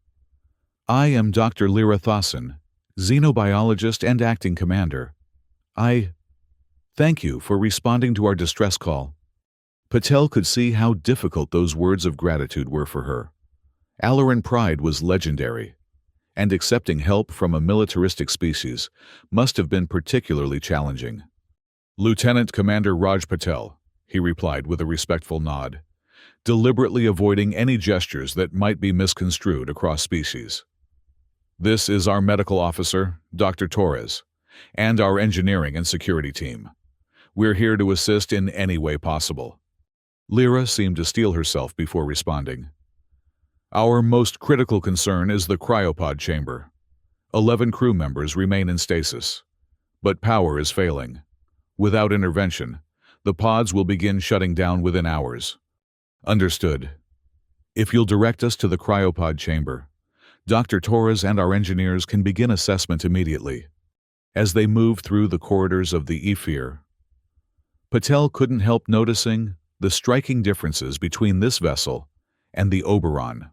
"I am Dr. Lyra Thawson, xenobiologist and acting commander. I thank you for responding to our distress call." Patel could see how difficult those words of gratitude were for her. Aloran pride was legendary, and accepting help from a militaristic species must have been particularly challenging. "Lieutenant Commander Raj Patel," he replied with a respectful nod, deliberately avoiding any gestures that might be misconstrued across species. "This is our medical officer, Dr. Torres, and our engineering and security team. We're here to assist in any way possible." Lyra seemed to steel herself before responding. "Our most critical concern is the cryopod chamber. 11 crew members remain in stasis, but power is failing. Without intervention, the pods will begin shutting down within hours." "Understood. If you'll direct us to the cryopod chamber, Dr. Torres and our engineers can begin assessment immediately." As they moved through the corridors of the Ephir, Patel couldn't help noticing the striking differences between this vessel and the Oberon.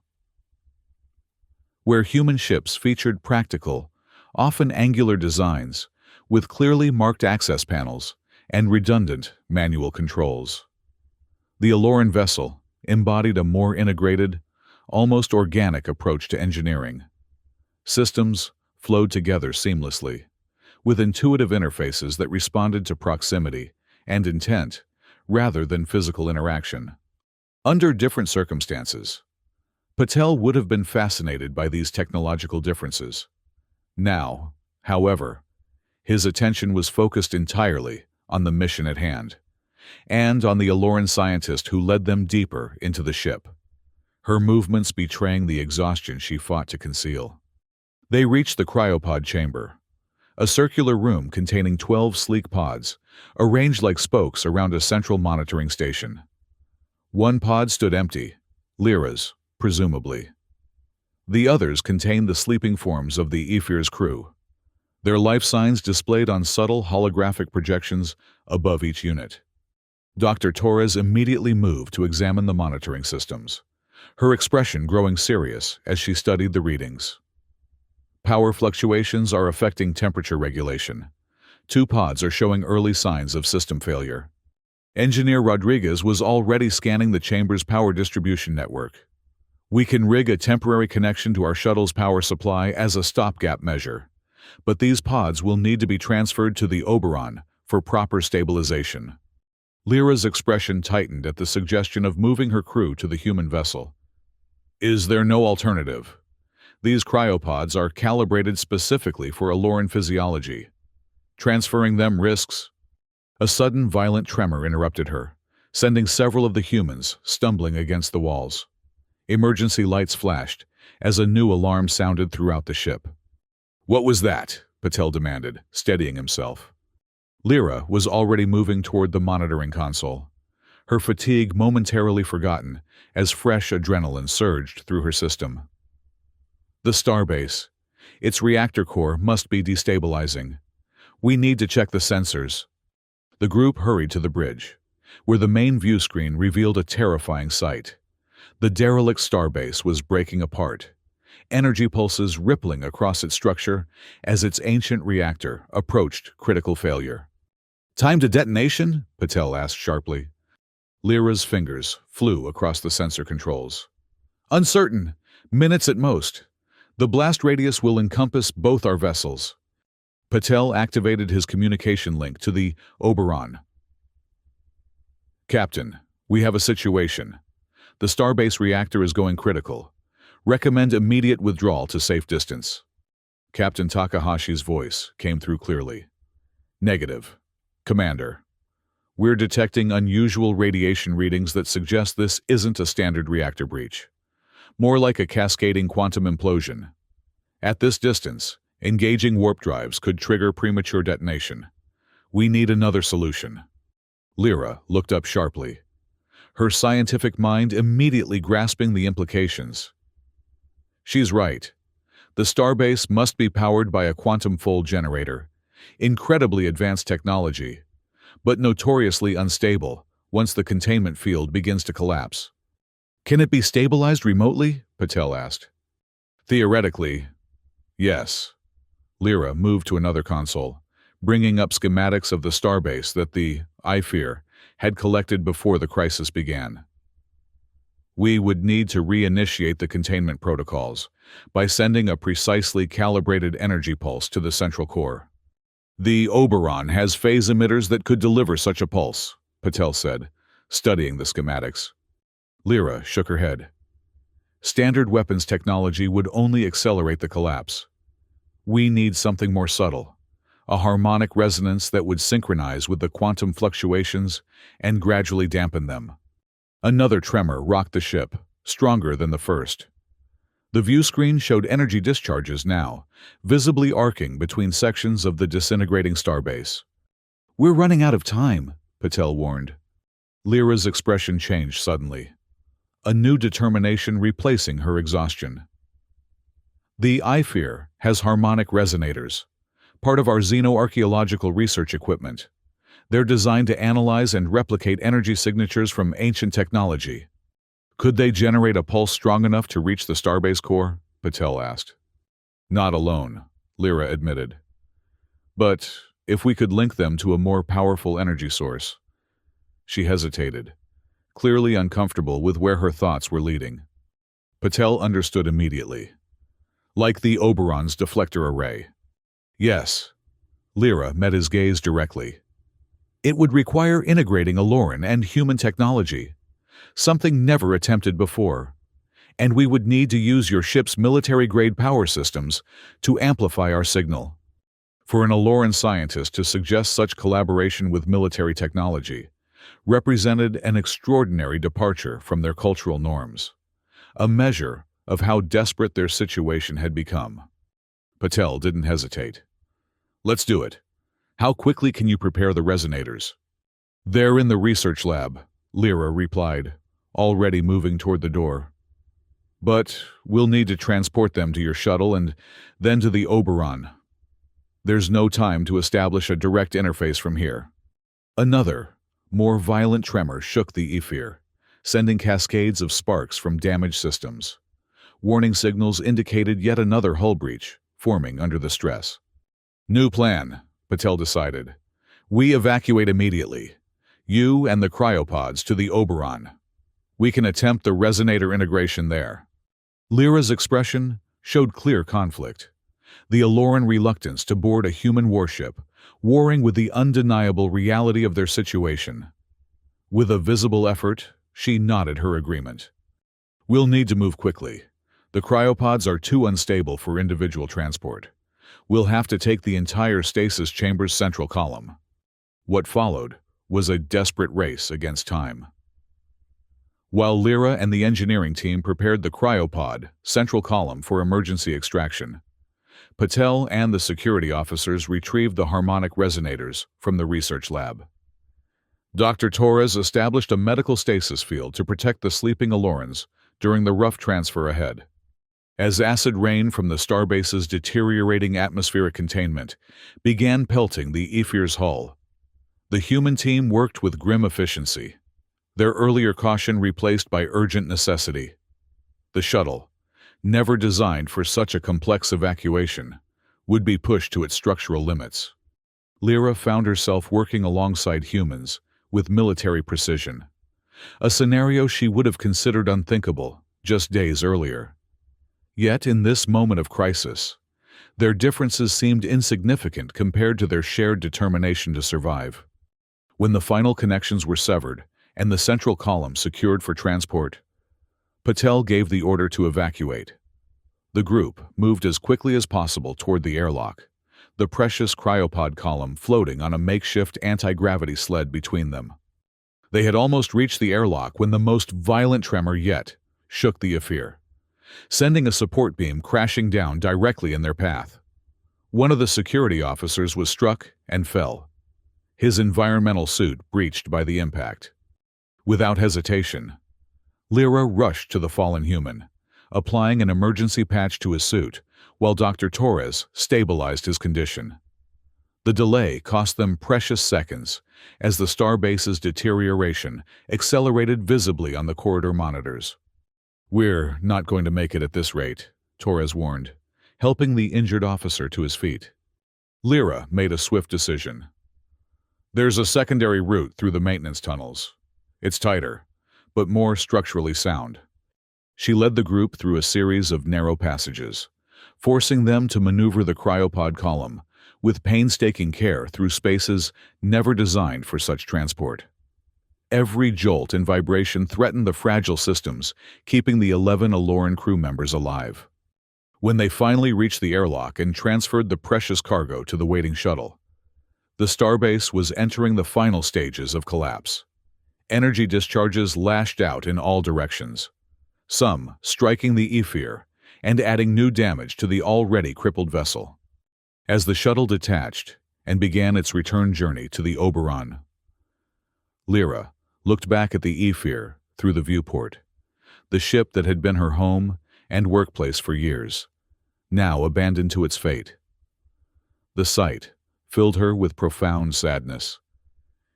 Where human ships featured practical, often angular designs with clearly marked access panels and redundant manual controls, the Aloran vessel embodied a more integrated, almost organic approach to engineering. Systems flowed together seamlessly, with intuitive interfaces that responded to proximity and intent rather than physical interaction. Under different circumstances, Patel would have been fascinated by these technological differences. Now, however, his attention was focused entirely on the mission at hand, and on the Aloran scientist who led them deeper into the ship, her movements betraying the exhaustion she fought to conceal. They reached the cryopod chamber, a circular room containing 12 sleek pods, arranged like spokes around a central monitoring station. One pod stood empty, Lyra's, presumably. The others contained the sleeping forms of the Ephir's crew, their life signs displayed on subtle holographic projections above each unit. Dr. Torres immediately moved to examine the monitoring systems, her expression growing serious as she studied the readings. Power fluctuations are affecting temperature regulation. 2 pods are showing early signs of system failure. Engineer Rodriguez was already scanning the chamber's power distribution network. We can rig a temporary connection to our shuttle's power supply as a stopgap measure, but these pods will need to be transferred to the Oberon for proper stabilization. Lyra's expression tightened at the suggestion of moving her crew to the human vessel. Is there no alternative? These cryopods are calibrated specifically for Aloran physiology. Transferring them risks. A sudden violent tremor interrupted her, sending several of the humans stumbling against the walls. Emergency lights flashed as a new alarm sounded throughout the ship. What was that? Patel demanded, steadying himself. Lyra was already moving toward the monitoring console, her fatigue momentarily forgotten as fresh adrenaline surged through her system. The starbase. Its reactor core must be destabilizing. We need to check the sensors. The group hurried to the bridge, where the main view screen revealed a terrifying sight. The derelict starbase was breaking apart, energy pulses rippling across its structure as its ancient reactor approached critical failure. Time to detonation? Patel asked sharply. Lyra's fingers flew across the sensor controls. Uncertain. Minutes at most. The blast radius will encompass both our vessels. Patel activated his communication link to the Oberon. Captain, we have a situation. The starbase reactor is going critical. Recommend immediate withdrawal to safe distance. Captain Takahashi's voice came through clearly. Negative. Commander, we're detecting unusual radiation readings that suggest this isn't a standard reactor breach. More like a cascading quantum implosion. At this distance, engaging warp drives could trigger premature detonation. We need another solution. Lyra looked up sharply, her scientific mind immediately grasping the implications. She's right. The starbase must be powered by a quantum fold generator, incredibly advanced technology, but notoriously unstable once the containment field begins to collapse. Can it be stabilized remotely? Patel asked. Theoretically, yes. Lyra moved to another console, bringing up schematics of the starbase that the Sci-Fi had collected before the crisis began. We would need to reinitiate the containment protocols by sending a precisely calibrated energy pulse to the central core. The Oberon has phase emitters that could deliver such a pulse, Patel said, studying the schematics. Lyra shook her head. Standard weapons technology would only accelerate the collapse. We need something more subtle, a harmonic resonance that would synchronize with the quantum fluctuations and gradually dampen them. Another tremor rocked the ship, stronger than the first. The view screen showed energy discharges now, visibly arcing between sections of the disintegrating starbase. We're running out of time, Patel warned. Lyra's expression changed suddenly, a new determination replacing her exhaustion. The Sci-Fi has harmonic resonators, part of our xenoarchaeological research equipment. They're designed to analyze and replicate energy signatures from ancient technology. Could they generate a pulse strong enough to reach the starbase core? Patel asked. Not alone, Lyra admitted. But if we could link them to a more powerful energy source. She hesitated, clearly uncomfortable with where her thoughts were leading. Patel understood immediately. Like the Oberon's deflector array. Yes. Lyra met his gaze directly. It would require integrating Aloran and human technology, something never attempted before, and we would need to use your ship's military-grade power systems to amplify our signal. For an Aloran scientist to suggest such collaboration with military technology represented an extraordinary departure from their cultural norms, a measure of how desperate their situation had become. Patel didn't hesitate. Let's do it. How quickly can you prepare the resonators? They're in the research lab, Lyra replied, already moving toward the door. But we'll need to transport them to your shuttle and then to the Oberon. There's no time to establish a direct interface from here. Another, more violent tremor shook the Sci-Fi, sending cascades of sparks from damaged systems. Warning signals indicated yet another hull breach, forming under the stress. New plan, Patel decided. We evacuate immediately. You and the cryopods to the Oberon. We can attempt the resonator integration there. Lyra's expression showed clear conflict. The Aloran reluctance to board a human warship, warring with the undeniable reality of their situation. With a visible effort, she nodded her agreement. We'll need to move quickly. The cryopods are too unstable for individual transport. We'll have to take the entire stasis chamber's central column. What followed was a desperate race against time. While Lyra and the engineering team prepared the cryopod central column for emergency extraction, Patel and the security officers retrieved the harmonic resonators from the research lab. Dr. Torres established a medical stasis field to protect the sleeping Alorans during the rough transfer ahead. As acid rain from the starbase's deteriorating atmospheric containment began pelting the Ephir's hull, the human team worked with grim efficiency, their earlier caution replaced by urgent necessity. The shuttle, never designed for such a complex evacuation, would be pushed to its structural limits. Lyra found herself working alongside humans with military precision, a scenario she would have considered unthinkable just days earlier. Yet in this moment of crisis, their differences seemed insignificant compared to their shared determination to survive. When the final connections were severed and the central column secured for transport, Patel gave the order to evacuate. The group moved as quickly as possible toward the airlock, the precious cryopod column floating on a makeshift anti-gravity sled between them. They had almost reached the airlock when the most violent tremor yet shook the Ephir, sending a support beam crashing down directly in their path. One of the security officers was struck and fell, his environmental suit breached by the impact. Without hesitation, Lyra rushed to the fallen human, applying an emergency patch to his suit, while Dr. Torres stabilized his condition. The delay cost them precious seconds, as the starbase's deterioration accelerated visibly on the corridor monitors. "We're not going to make it at this rate," Torres warned, helping the injured officer to his feet. Lyra made a swift decision. "There's a secondary route through the maintenance tunnels. It's tighter, but more structurally sound." She led the group through a series of narrow passages, forcing them to maneuver the cryopod column with painstaking care through spaces never designed for such transport. Every jolt and vibration threatened the fragile systems, keeping the 11 Aloran crew members alive. When they finally reached the airlock and transferred the precious cargo to the waiting shuttle, the starbase was entering the final stages of collapse. Energy discharges lashed out in all directions, some striking the Ephir and adding new damage to the already crippled vessel. As the shuttle detached and began its return journey to the Oberon, Lyra looked back at the Ephir through the viewport, the ship that had been her home and workplace for years, now abandoned to its fate. The sight filled her with profound sadness.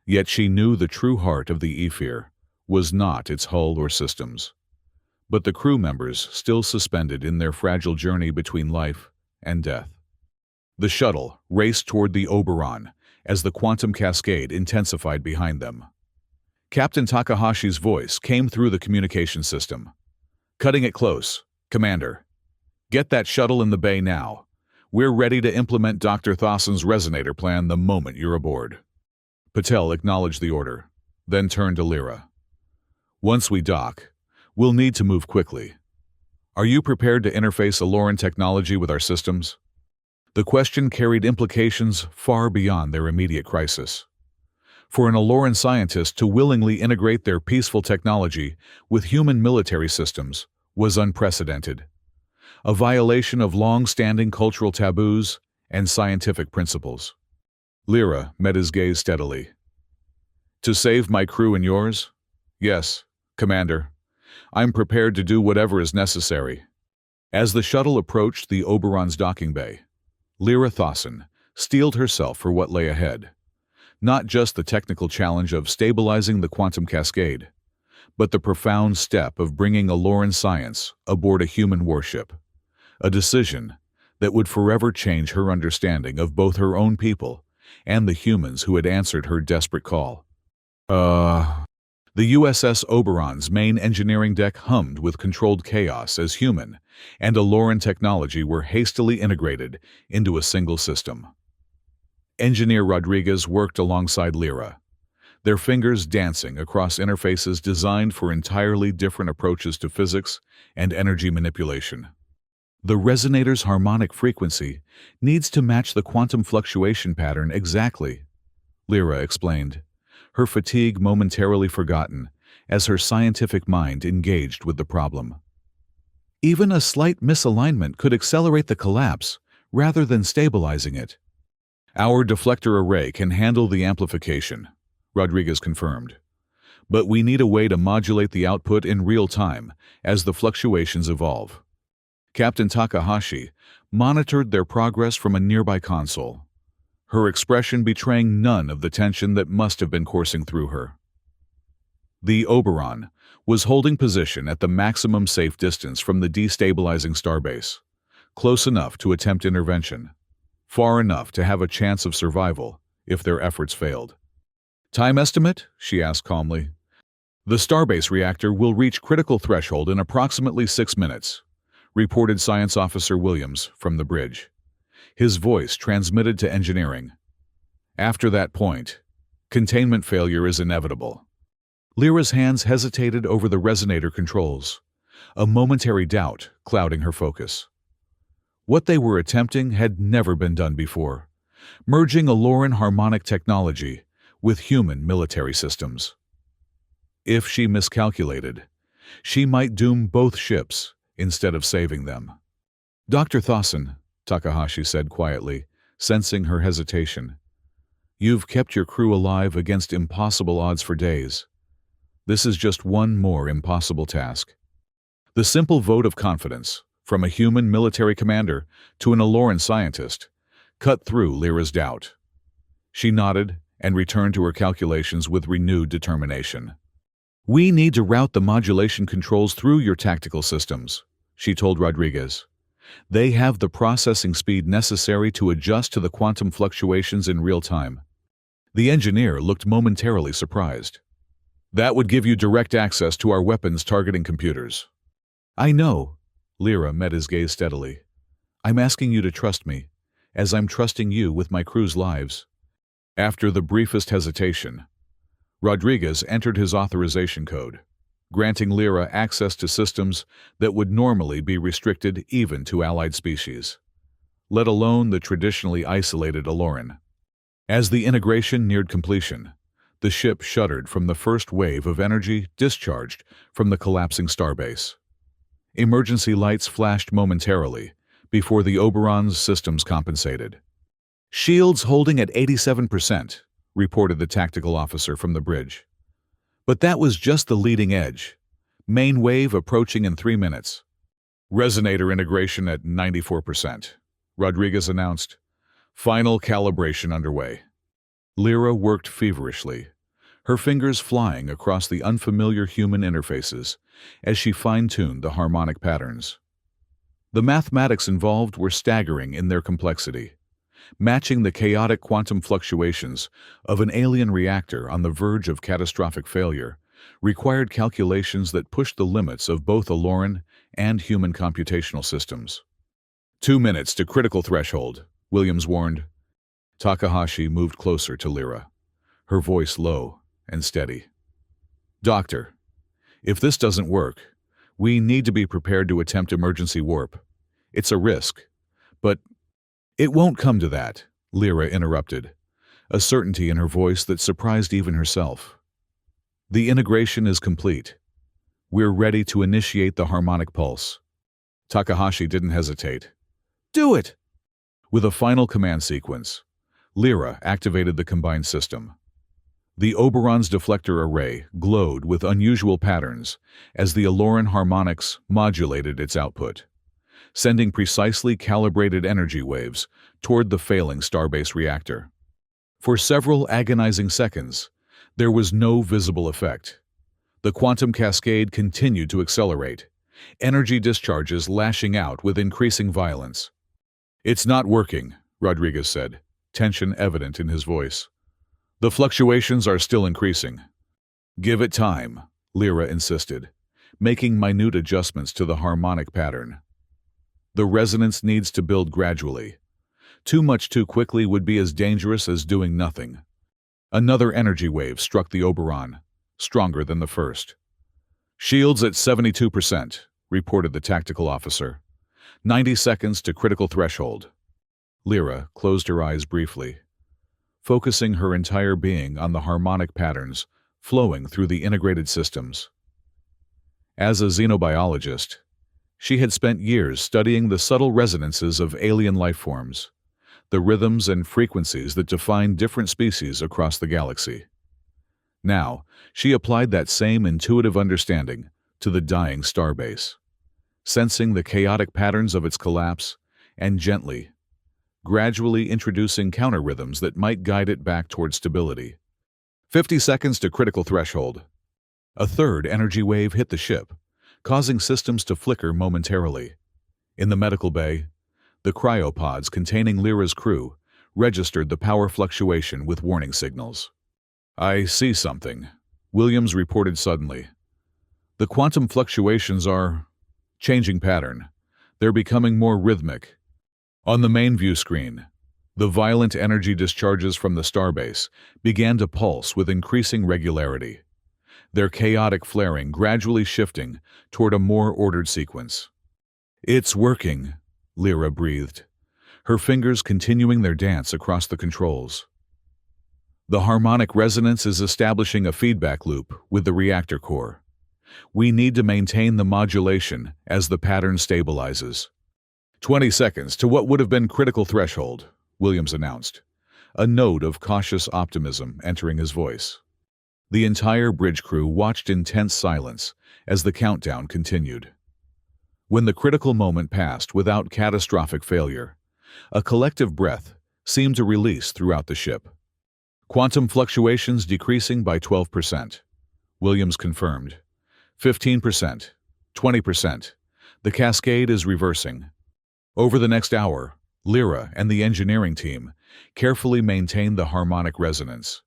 Yet she knew the true heart of the Ephir was not its hull or systems, but the crew members still suspended in their fragile journey between life and death. The shuttle raced toward the Oberon as the quantum cascade intensified behind them. Captain Takahashi's voice came through the communication system. "Cutting it close, Commander. Get that shuttle in the bay now. We're ready to implement Dr. Thassen's resonator plan the moment you're aboard." Patel acknowledged the order, then turned to Lyra. "Once we dock, we'll need to move quickly. Are you prepared to interface Aloran technology with our systems?" The question carried implications far beyond their immediate crisis. For an Aloran scientist to willingly integrate their peaceful technology with human military systems was unprecedented, a violation of long-standing cultural taboos and scientific principles. Lyra met his gaze steadily. "To save my crew and yours? Yes, Commander. I'm prepared to do whatever is necessary." As the shuttle approached the Oberon's docking bay, Lyra Thassen steeled herself for what lay ahead. Not just the technical challenge of stabilizing the quantum cascade, but the profound step of bringing Aloran science aboard a human warship, a decision that would forever change her understanding of both her own people and the humans who had answered her desperate call. The USS Oberon's main engineering deck hummed with controlled chaos as human and Aloran technology were hastily integrated into a single system. Engineer Rodriguez worked alongside Lyra, their fingers dancing across interfaces designed for entirely different approaches to physics and energy manipulation. The resonator's harmonic frequency needs to match the quantum fluctuation pattern exactly, Lyra explained, her fatigue momentarily forgotten as her scientific mind engaged with the problem. Even a slight misalignment could accelerate the collapse rather than stabilizing it. Our deflector array can handle the amplification, Rodriguez confirmed. But we need a way to modulate the output in real time as the fluctuations evolve. Captain Takahashi monitored their progress from a nearby console, her expression betraying none of the tension that must have been coursing through her. The Oberon was holding position at the maximum safe distance from the destabilizing starbase, close enough to attempt intervention, far enough to have a chance of survival if their efforts failed. "Time estimate?" she asked calmly. "The starbase reactor will reach critical threshold in approximately 6 minutes," reported Science Officer Williams from the bridge. His voice transmitted to engineering. "After that point, containment failure is inevitable." Lyra's hands hesitated over the resonator controls, a momentary doubt clouding her focus. What they were attempting had never been done before, merging Aloran harmonic technology with human military systems. If she miscalculated, she might doom both ships instead of saving them. "Dr. Thawson," Takahashi said quietly, sensing her hesitation, "you've kept your crew alive against impossible odds for days. This is just one more impossible task." The simple vote of confidence, from a human military commander to an Aloran scientist, cut through Lyra's doubt. She nodded and returned to her calculations with renewed determination. "We need to route the modulation controls through your tactical systems," she told Rodriguez. "They have the processing speed necessary to adjust to the quantum fluctuations in real time." The engineer looked momentarily surprised. "That would give you direct access to our weapons targeting computers." "I know," Lyra met his gaze steadily. "I'm asking you to trust me, as I'm trusting you with my crew's lives." After the briefest hesitation, Rodriguez entered his authorization code, granting Lyra access to systems that would normally be restricted even to allied species, let alone the traditionally isolated Aloran. As the integration neared completion, the ship shuddered from the first wave of energy discharged from the collapsing starbase. Emergency lights flashed momentarily before the Oberon's systems compensated. "Shields holding at 87%, reported the tactical officer from the bridge. But that was just the leading edge. Main wave approaching in 3 minutes. "Resonator integration at 94%, Rodriguez announced. "Final calibration underway." Lyra worked feverishly, her fingers flying across the unfamiliar human interfaces as she fine-tuned the harmonic patterns. The mathematics involved were staggering in their complexity, matching the chaotic quantum fluctuations of an alien reactor on the verge of catastrophic failure required calculations that pushed the limits of both Aloran and human computational systems. 2 minutes to critical threshold, Williams warned. Takahashi moved closer to Lyra, her voice low and steady. "Doctor, if this doesn't work, we need to be prepared to attempt emergency warp. It's a risk, but—" "It won't come to that," Lyra interrupted, a certainty in her voice that surprised even herself. "The integration is complete. We're ready to initiate the harmonic pulse." Takahashi didn't hesitate. "Do it!" With a final command sequence, Lyra activated the combined system. The Oberon's deflector array glowed with unusual patterns as the Aloran harmonics modulated its output, sending precisely calibrated energy waves toward the failing starbase reactor. For several agonizing seconds, there was no visible effect. The quantum cascade continued to accelerate, energy discharges lashing out with increasing violence. "It's not working," Rodriguez said, tension evident in his voice. "The fluctuations are still increasing." "Give it time," Lyra insisted, making minute adjustments to the harmonic pattern. "The resonance needs to build gradually. Too much too quickly would be as dangerous as doing nothing." Another energy wave struck the Oberon, stronger than the first. "Shields at 72%, reported the tactical officer. 90 seconds to critical threshold." Lyra closed her eyes briefly, focusing her entire being on the harmonic patterns flowing through the integrated systems. As a xenobiologist, she had spent years studying the subtle resonances of alien life forms, the rhythms and frequencies that define different species across the galaxy. Now, she applied that same intuitive understanding to the dying starbase, sensing the chaotic patterns of its collapse and gradually introducing counter-rhythms that might guide it back toward stability. 50 seconds to critical threshold. A third energy wave hit the ship, causing systems to flicker momentarily. In the medical bay, the cryopods containing Lyra's crew registered the power fluctuation with warning signals. "I see something," Williams reported suddenly. "The quantum fluctuations are changing pattern. They're becoming more rhythmic." On the main view screen, the violent energy discharges from the starbase began to pulse with increasing regularity, their chaotic flaring gradually shifting toward a more ordered sequence. "It's working," Lyra breathed, her fingers continuing their dance across the controls. "The harmonic resonance is establishing a feedback loop with the reactor core. We need to maintain the modulation as the pattern stabilizes." 20 seconds to what would have been critical threshold, Williams announced, a note of cautious optimism entering his voice. The entire bridge crew watched in tense silence as the countdown continued. When the critical moment passed without catastrophic failure, a collective breath seemed to release throughout the ship. "Quantum fluctuations decreasing by 12%, Williams confirmed. 15%, 20%. The cascade is reversing." Over the next hour, Lyra and the engineering team carefully maintained the harmonic resonance,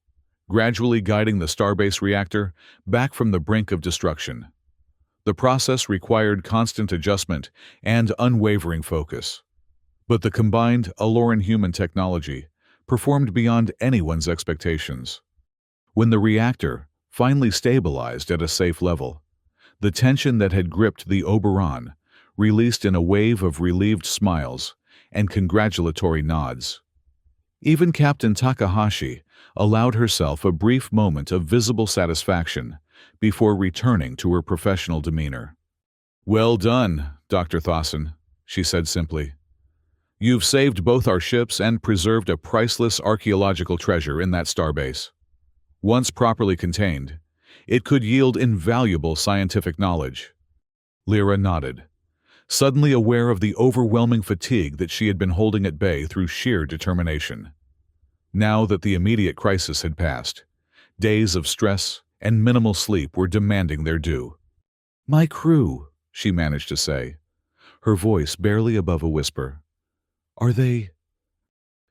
gradually guiding the starbase reactor back from the brink of destruction. The process required constant adjustment and unwavering focus. But the combined Aloran-human technology performed beyond anyone's expectations. When the reactor finally stabilized at a safe level, the tension that had gripped the Oberon released in a wave of relieved smiles and congratulatory nods. Even Captain Takahashi allowed herself a brief moment of visible satisfaction before returning to her professional demeanor. "Well done, Dr. Thawson," she said simply. "You've saved both our ships and preserved a priceless archaeological treasure in that starbase. Once properly contained, it could yield invaluable scientific knowledge." Lyra nodded, suddenly aware of the overwhelming fatigue that she had been holding at bay through sheer determination. Now that the immediate crisis had passed, days of stress and minimal sleep were demanding their due. "My crew," she managed to say, her voice barely above a whisper. "Are they—"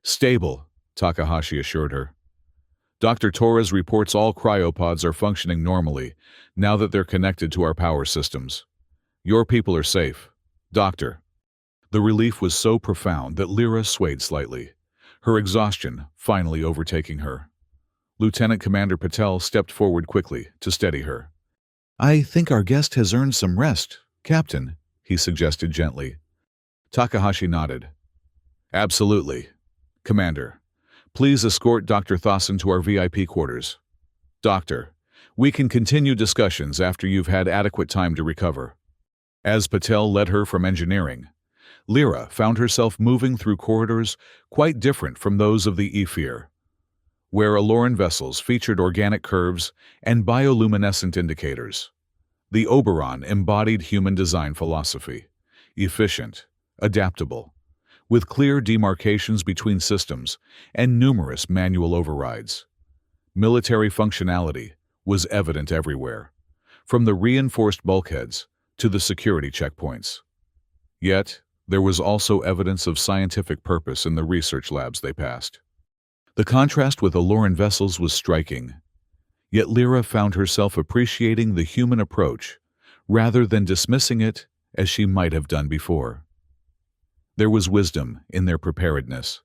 "Stable," Takahashi assured her. "Dr. Torres reports all cryopods are functioning normally now that they're connected to our power systems. Your people are safe. Doctor." The relief was so profound that Lyra swayed slightly, her exhaustion finally overtaking her. Lieutenant Commander Patel stepped forward quickly to steady her. "I think our guest has earned some rest, Captain," he suggested gently. Takahashi nodded. "Absolutely. Commander, please escort Dr. Thawson to our VIP quarters. Doctor, we can continue discussions after you've had adequate time to recover." As Patel led her from engineering, Lyra found herself moving through corridors quite different from those of the Ephir, where Aloran vessels featured organic curves and bioluminescent indicators. The Oberon embodied human design philosophy, efficient, adaptable, with clear demarcations between systems and numerous manual overrides. Military functionality was evident everywhere, from the reinforced bulkheads to the security checkpoints. Yet, there was also evidence of scientific purpose in the research labs they passed. The contrast with Aloran vessels was striking, yet Lyra found herself appreciating the human approach rather than dismissing it as she might have done before. There was wisdom in their preparedness,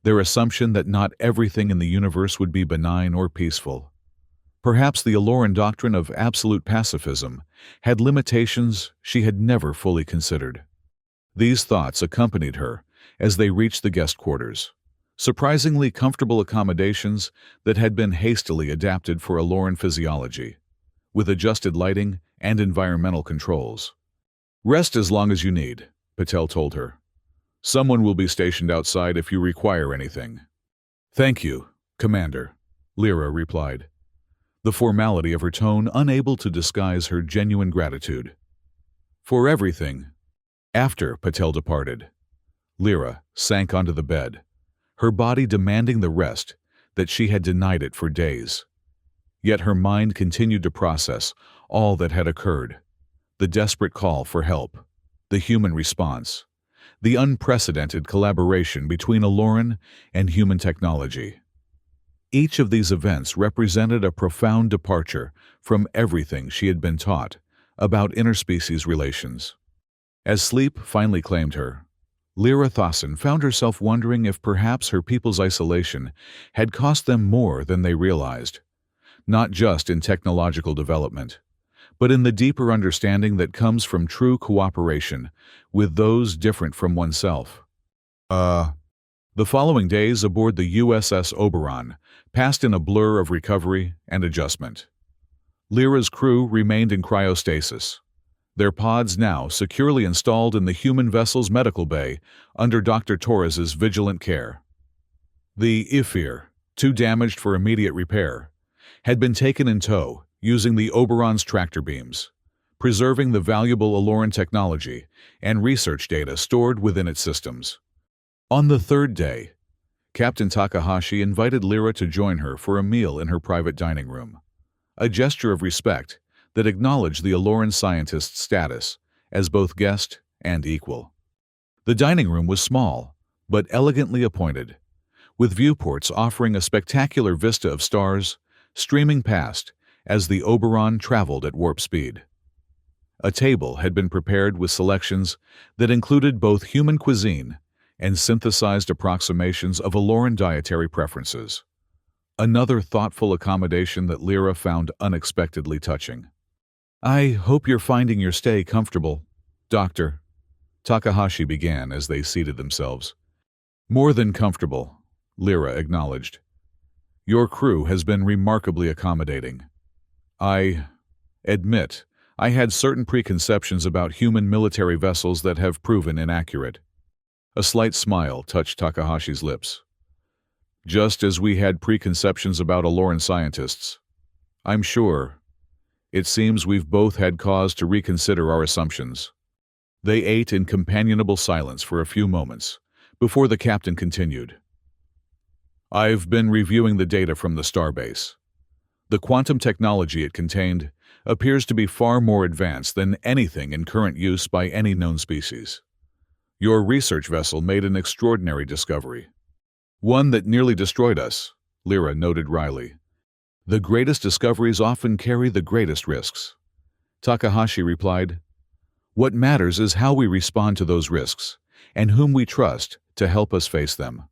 their assumption that not everything in the universe would be benign or peaceful. Perhaps the Aloran doctrine of absolute pacifism had limitations she had never fully considered. These thoughts accompanied her as they reached the guest quarters, surprisingly comfortable accommodations that had been hastily adapted for Aloran physiology, with adjusted lighting and environmental controls. "Rest as long as you need," Patel told her. "Someone will be stationed outside if you require anything." "Thank you, Commander," Lyra replied, the formality of her tone unable to disguise her genuine gratitude. "For everything." After Patel departed, Lyra sank onto the bed, her body demanding the rest that she had denied it for days. Yet her mind continued to process all that had occurred: the desperate call for help, the human response, the unprecedented collaboration between Aloran and human technology. Each of these events represented a profound departure from everything she had been taught about interspecies relations. As sleep finally claimed her, Lyra Thassan found herself wondering if perhaps her people's isolation had cost them more than they realized, not just in technological development, but in the deeper understanding that comes from true cooperation with those different from oneself. The following days aboard the USS Oberon passed in a blur of recovery and adjustment. Lyra's crew remained in cryostasis, their pods now securely installed in the human vessel's medical bay under Dr. Torres's vigilant care. The Ifir, too damaged for immediate repair, had been taken in tow using the Oberon's tractor beams, preserving the valuable Aloran technology and research data stored within its systems. On the third day, Captain Takahashi invited Lyra to join her for a meal in her private dining room, a gesture of respect that acknowledged the Aloran scientist's status as both guest and equal. The dining room was small, but elegantly appointed, with viewports offering a spectacular vista of stars streaming past as the Oberon traveled at warp speed. A table had been prepared with selections that included both human cuisine and synthesized approximations of Aloran dietary preferences. Another thoughtful accommodation that Lyra found unexpectedly touching. "I hope you're finding your stay comfortable, Doctor," Takahashi began as they seated themselves. "More than comfortable," Lyra acknowledged. "Your crew has been remarkably accommodating. I admit I had certain preconceptions about human military vessels that have proven inaccurate." A slight smile touched Takahashi's lips. "Just as we had preconceptions about Aloran scientists. I'm sure. It seems we've both had cause to reconsider our assumptions." They ate in companionable silence for a few moments, before the captain continued. "I've been reviewing the data from the starbase. The quantum technology it contained appears to be far more advanced than anything in current use by any known species. Your research vessel made an extraordinary discovery. One that nearly destroyed us," Lyra noted wryly. "The greatest discoveries often carry the greatest risks." Takahashi replied, "What matters is how we respond to those risks, and whom we trust to help us face them."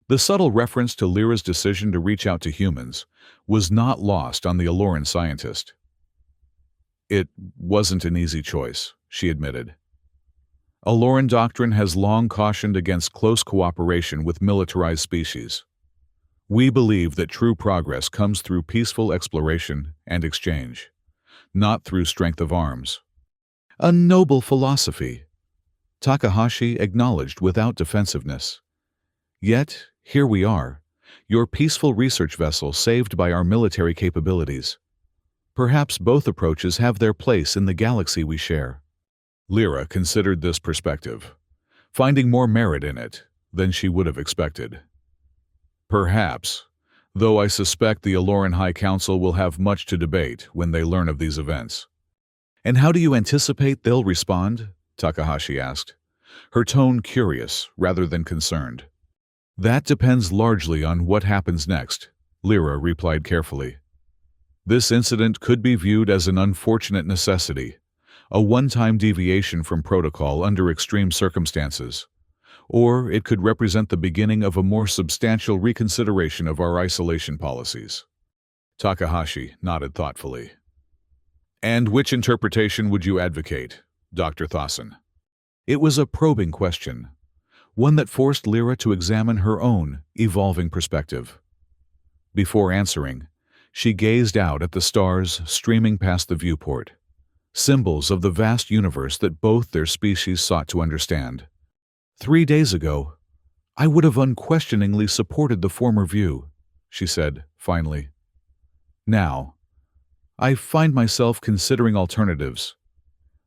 The subtle reference to Lyra's decision to reach out to humans was not lost on the Aloran scientist. "It wasn't an easy choice," she admitted. "Aloran doctrine has long cautioned against close cooperation with militarized species. We believe that true progress comes through peaceful exploration and exchange, not through strength of arms." "A noble philosophy," Takahashi acknowledged without defensiveness. "Yet, here we are, your peaceful research vessel saved by our military capabilities. Perhaps both approaches have their place in the galaxy we share." Lyra considered this perspective, finding more merit in it than she would have expected. "Perhaps, though I suspect the Aloran High Council will have much to debate when they learn of these events. And how do you anticipate they'll respond? Takahashi asked, her tone curious rather than concerned. That depends largely on what happens next, Lyra replied carefully. This incident could be viewed as an unfortunate necessity, a one-time deviation from protocol under extreme circumstances, or it could represent the beginning of a more substantial reconsideration of our isolation policies. Takahashi nodded thoughtfully. And which interpretation would you advocate, Dr. Thawson? It was a probing question, one that forced Lyra to examine her own evolving perspective. Before answering, she gazed out at the stars streaming past the viewport, symbols of the vast universe that both their species sought to understand. 3 days ago, I would have unquestioningly supported the former view, she said, finally. Now, I find myself considering alternatives.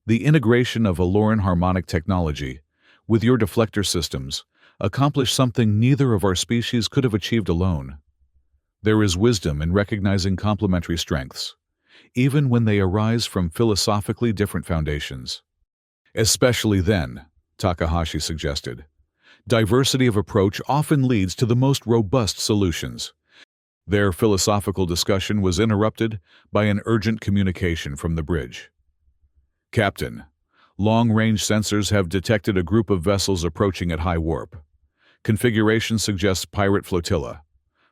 The integration of Aloran harmonic technology with your deflector systems accomplished something neither of our species could have achieved alone. There is wisdom in recognizing complementary strengths, even when they arise from philosophically different foundations. Especially then, Takahashi suggested. Diversity of approach often leads to the most robust solutions. Their philosophical discussion was interrupted by an urgent communication from the bridge. Captain, long-range sensors have detected a group of vessels approaching at high warp. Configuration suggests pirate flotilla,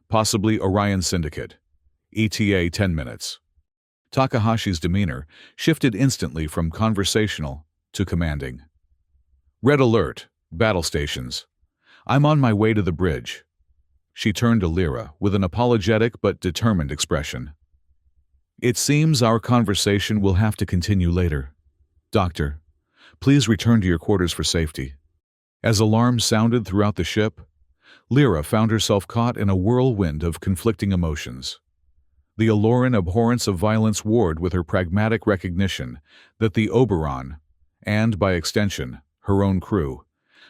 possibly Orion Syndicate. ETA 10 minutes. Takahashi's demeanor shifted instantly from conversational to commanding. Red alert, battle stations. I'm on my way to the bridge. She turned to Lyra with an apologetic but determined expression. It seems our conversation will have to continue later. Doctor, please return to your quarters for safety. As alarms sounded throughout the ship, Lyra found herself caught in a whirlwind of conflicting emotions. The Aloran abhorrence of violence warred with her pragmatic recognition that the Oberon, and by extension, her own crew,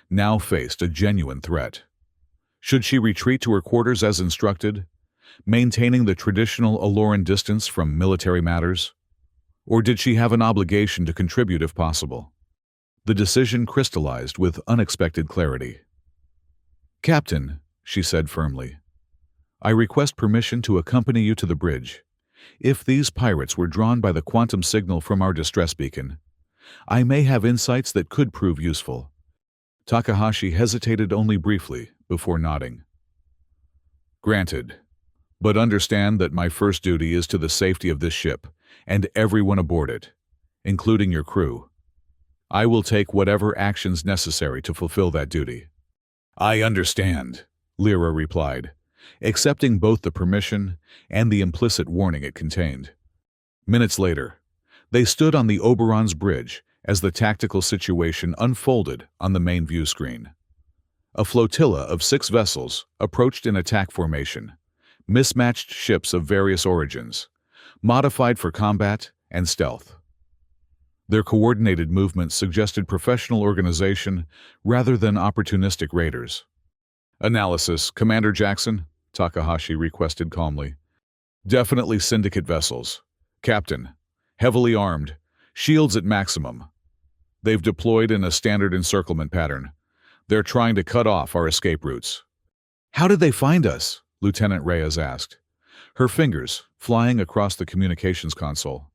now faced a genuine threat. Should she retreat to her quarters as instructed, maintaining the traditional Aloran distance from military matters? Or did she have an obligation to contribute if possible? The decision crystallized with unexpected clarity. Captain, she said firmly, I request permission to accompany you to the bridge. If these pirates were drawn by the quantum signal from our distress beacon, I may have insights that could prove useful. Takahashi hesitated only briefly before nodding. Granted, but understand that my first duty is to the safety of this ship and everyone aboard it, including your crew. I will take whatever actions necessary to fulfill that duty. I understand, Lyra replied, accepting both the permission and the implicit warning it contained. Minutes later, they stood on the Oberon's bridge as the tactical situation unfolded on the main view screen. A flotilla of 6 vessels approached in attack formation, mismatched ships of various origins, modified for combat and stealth. Their coordinated movements suggested professional organization rather than opportunistic raiders. Analysis, Commander Jackson, Takahashi requested calmly. Definitely Syndicate vessels. Captain, heavily armed, shields at maximum. They've deployed in a standard encirclement pattern. They're trying to cut off our escape routes. How did they find us? Lieutenant Reyes asked, her fingers flying across the communications console.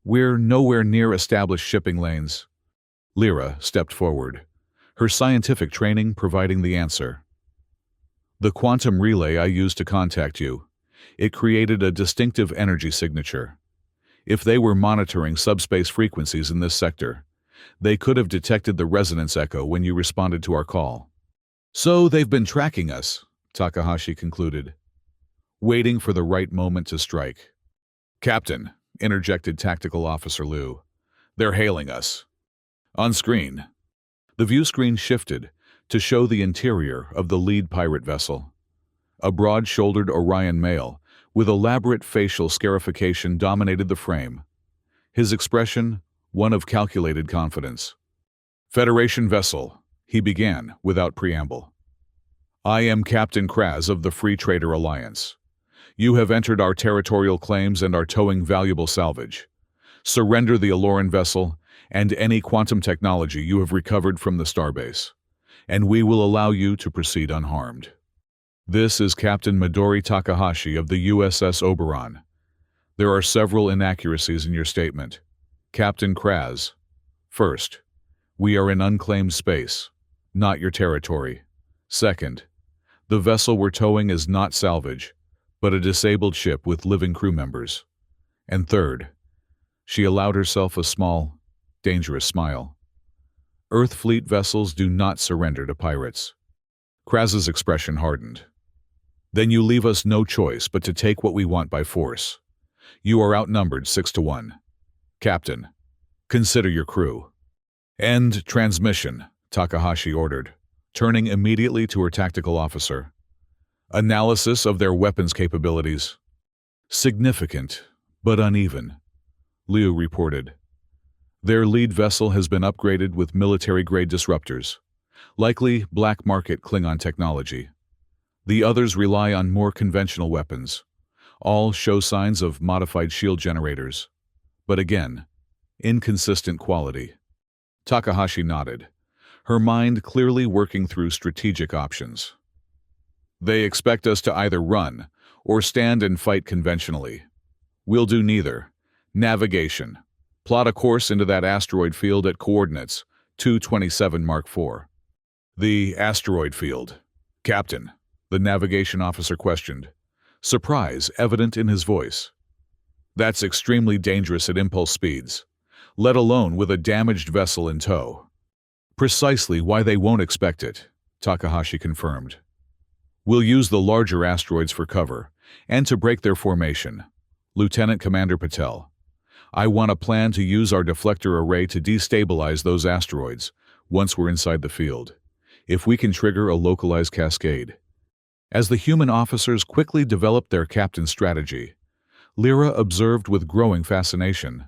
We're nowhere near established shipping lanes. Lyra stepped forward, her scientific training providing the answer. The quantum relay I used to contact you, it created a distinctive energy signature. If they were monitoring subspace frequencies in this sector, they could have detected the resonance echo when you responded to our call. So they've been tracking us, Takahashi concluded, waiting for the right moment to strike. Captain, interjected Tactical Officer Liu, they're hailing us. On screen, the view screen shifted to show the interior of the lead pirate vessel. A broad-shouldered Orion male with elaborate facial scarification dominated the frame. His expression, one of calculated confidence. Federation vessel, he began without preamble. I am Captain Kraz of the Free Trader Alliance. You have entered our territorial claims and are towing valuable salvage. Surrender the Aloran vessel and any quantum technology you have recovered from the starbase, and we will allow you to proceed unharmed. This is Captain Midori Takahashi of the USS Oberon. There are several inaccuracies in your statement. Captain Kraz. First, we are in unclaimed space, not your territory. Second, the vessel we're towing is not salvage, but a disabled ship with living crew members. And third, she allowed herself a small, dangerous smile. Earth fleet vessels do not surrender to pirates. Kraz's expression hardened. Then you leave us no choice but to take what we want by force. You are outnumbered 6-1. Captain, consider your crew. End transmission, Takahashi ordered, turning immediately to her tactical officer. Analysis of their weapons capabilities. Significant, but uneven, Liu reported. Their lead vessel has been upgraded with military-grade disruptors, likely black market Klingon technology. The others rely on more conventional weapons. All show signs of modified shield generators. But again, inconsistent quality. Takahashi nodded, her mind clearly working through strategic options. They expect us to either run or stand and fight conventionally. We'll do neither. Navigation. Plot a course into that asteroid field at coordinates 227 Mark IV. The asteroid field. Captain, the navigation officer questioned, surprise evident in his voice. That's extremely dangerous at impulse speeds, let alone with a damaged vessel in tow. Precisely why they won't expect it, Takahashi confirmed. We'll use the larger asteroids for cover and to break their formation. Lieutenant Commander Patel, I want a plan to use our deflector array to destabilize those asteroids once we're inside the field, if we can trigger a localized cascade. As the human officers quickly developed their captain's strategy, Lyra observed with growing fascination.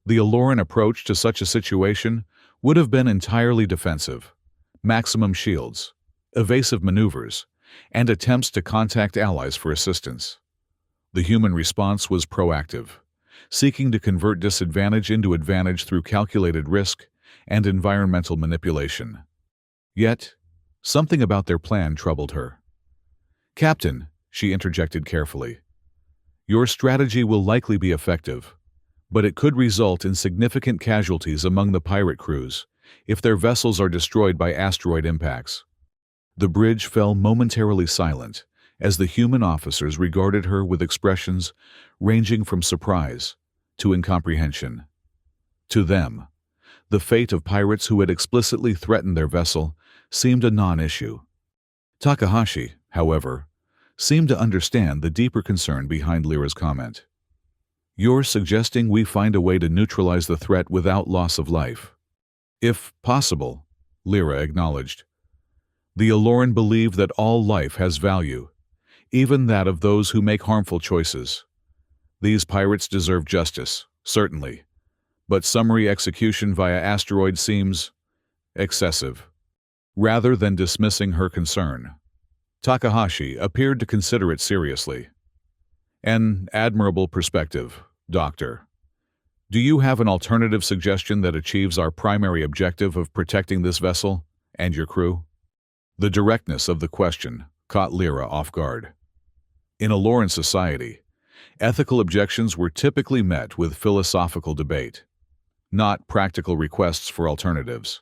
The Aloran approach to such a situation would have been entirely defensive, maximum shields, evasive maneuvers, and attempts to contact allies for assistance. The human response was proactive, seeking to convert disadvantage into advantage through calculated risk and environmental manipulation. Yet, something about their plan troubled her. Captain, she interjected carefully, your strategy will likely be effective, but it could result in significant casualties among the pirate crews if their vessels are destroyed by asteroid impacts. The bridge fell momentarily silent as the human officers regarded her with expressions ranging from surprise to incomprehension. To them, the fate of pirates who had explicitly threatened their vessel seemed a non-issue. Takahashi, however, seemed to understand the deeper concern behind Lyra's comment. You're suggesting we find a way to neutralize the threat without loss of life. If possible, Lyra acknowledged. The Aloran believe that all life has value, even that of those who make harmful choices. These pirates deserve justice, certainly, but summary execution via asteroid seems excessive. Rather than dismissing her concern, Takahashi appeared to consider it seriously. An admirable perspective, Doctor. Do you have an alternative suggestion that achieves our primary objective of protecting this vessel and your crew? The directness of the question caught Lyra off guard. In Aloran society, ethical objections were typically met with philosophical debate, not practical requests for alternatives.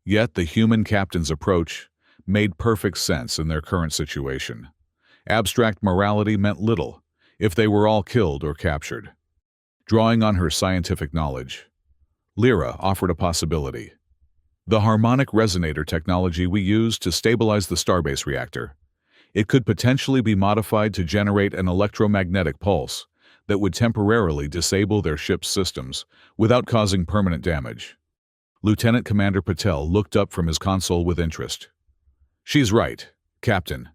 Yet the human captain's approach made perfect sense in their current situation. Abstract morality meant little if they were all killed or captured. Drawing on her scientific knowledge, Lyra offered a possibility. The harmonic resonator technology we use to stabilize the starbase reactor. It could potentially be modified to generate an electromagnetic pulse that would temporarily disable their ship's systems without causing permanent damage. Lieutenant Commander Patel looked up from his console with interest. She's right, Captain.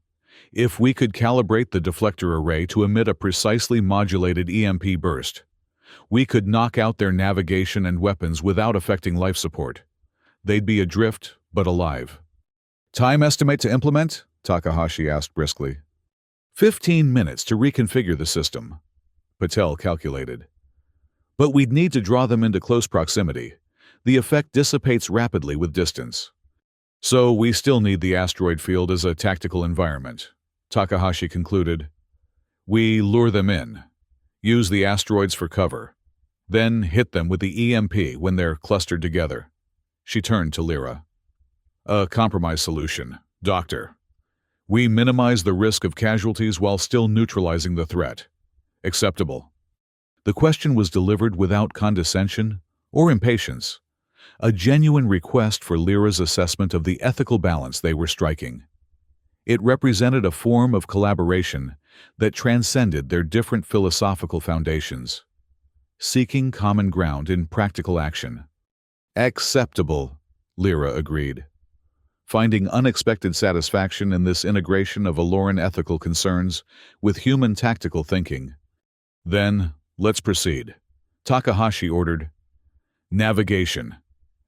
If we could calibrate the deflector array to emit a precisely modulated EMP burst, we could knock out their navigation and weapons without affecting life support. They'd be adrift, but alive. Time estimate to implement? Takahashi asked briskly. 15 minutes to reconfigure the system, Patel calculated. But we'd need to draw them into close proximity. The effect dissipates rapidly with distance. So we still need the asteroid field as a tactical environment, Takahashi concluded. We lure them in, use the asteroids for cover, then hit them with the EMP when they're clustered together. She turned to Lyra. A compromise solution, Doctor. We minimize the risk of casualties while still neutralizing the threat. Acceptable. The question was delivered without condescension or impatience, a genuine request for Lyra's assessment of the ethical balance they were striking. It represented a form of collaboration that transcended their different philosophical foundations, seeking common ground in practical action. Acceptable, Lyra agreed, finding unexpected satisfaction in this integration of Aloran ethical concerns with human tactical thinking. Then, let's proceed, Takahashi ordered. Navigation.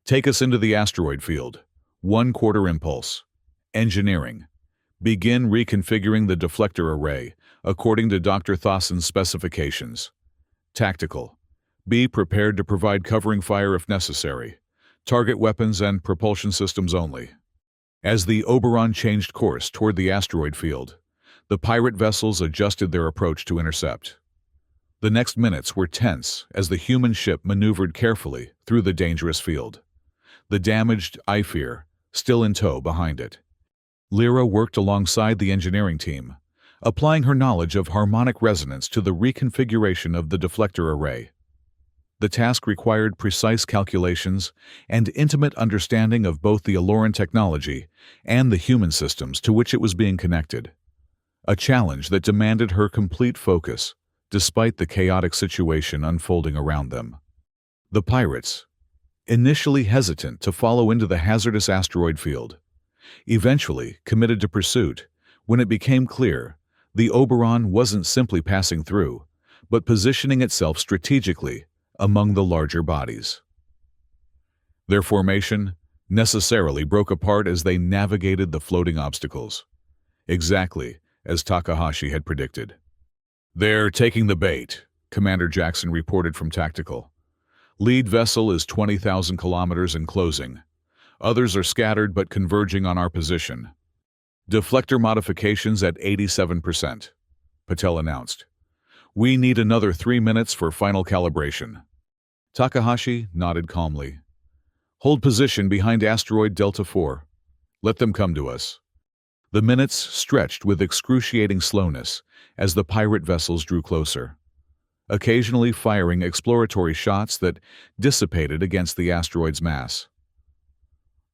Take us into the asteroid field. 1/4 impulse. Engineering. Begin reconfiguring the deflector array according to Dr. Thawson's specifications. Tactical. Be prepared to provide covering fire if necessary. Target weapons and propulsion systems only. As the Oberon changed course toward the asteroid field, the pirate vessels adjusted their approach to intercept. The next minutes were tense as the human ship maneuvered carefully through the dangerous field, the damaged Ifir still in tow behind it. Lyra worked alongside the engineering team, applying her knowledge of harmonic resonance to the reconfiguration of the deflector array. The task required precise calculations and intimate understanding of both the Aloran technology and the human systems to which it was being connected, a challenge that demanded her complete focus despite the chaotic situation unfolding around them. The pirates, initially hesitant to follow into the hazardous asteroid field, eventually committed to pursuit when it became clear the Oberon wasn't simply passing through, but positioning itself strategically among the larger bodies. Their formation necessarily broke apart as they navigated the floating obstacles, exactly as Takahashi had predicted. They're taking the bait, Commander Jackson reported from Tactical. Lead vessel is 20,000 kilometers and closing. Others are scattered but converging on our position. Deflector modifications at 87%, Patel announced. We need another 3 minutes for final calibration. Takahashi nodded calmly. Hold position behind asteroid Delta 4. Let them come to us. The minutes stretched with excruciating slowness as the pirate vessels drew closer, occasionally firing exploratory shots that dissipated against the asteroid's mass.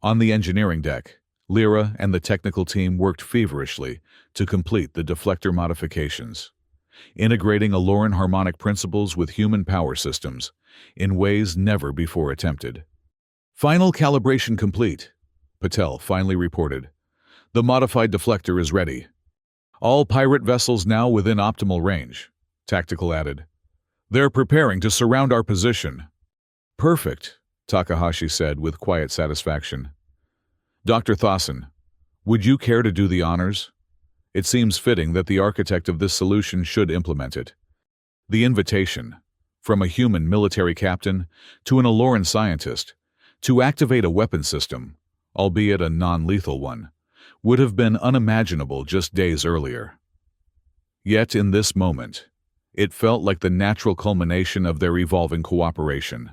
On the engineering deck, Lyra and the technical team worked feverishly to complete the deflector modifications, integrating Aloran harmonic principles with human power systems in ways never before attempted. Final calibration complete, Patel finally reported. The modified deflector is ready. All pirate vessels now within optimal range, Tactical added. They're preparing to surround our position. Perfect, Takahashi said with quiet satisfaction. Dr. Thawson, would you care to do the honors? It seems fitting that the architect of this solution should implement it. The invitation, from a human military captain to an Aloran scientist, to activate a weapon system, albeit a non-lethal one, would have been unimaginable just days earlier. Yet in this moment, it felt like the natural culmination of their evolving cooperation.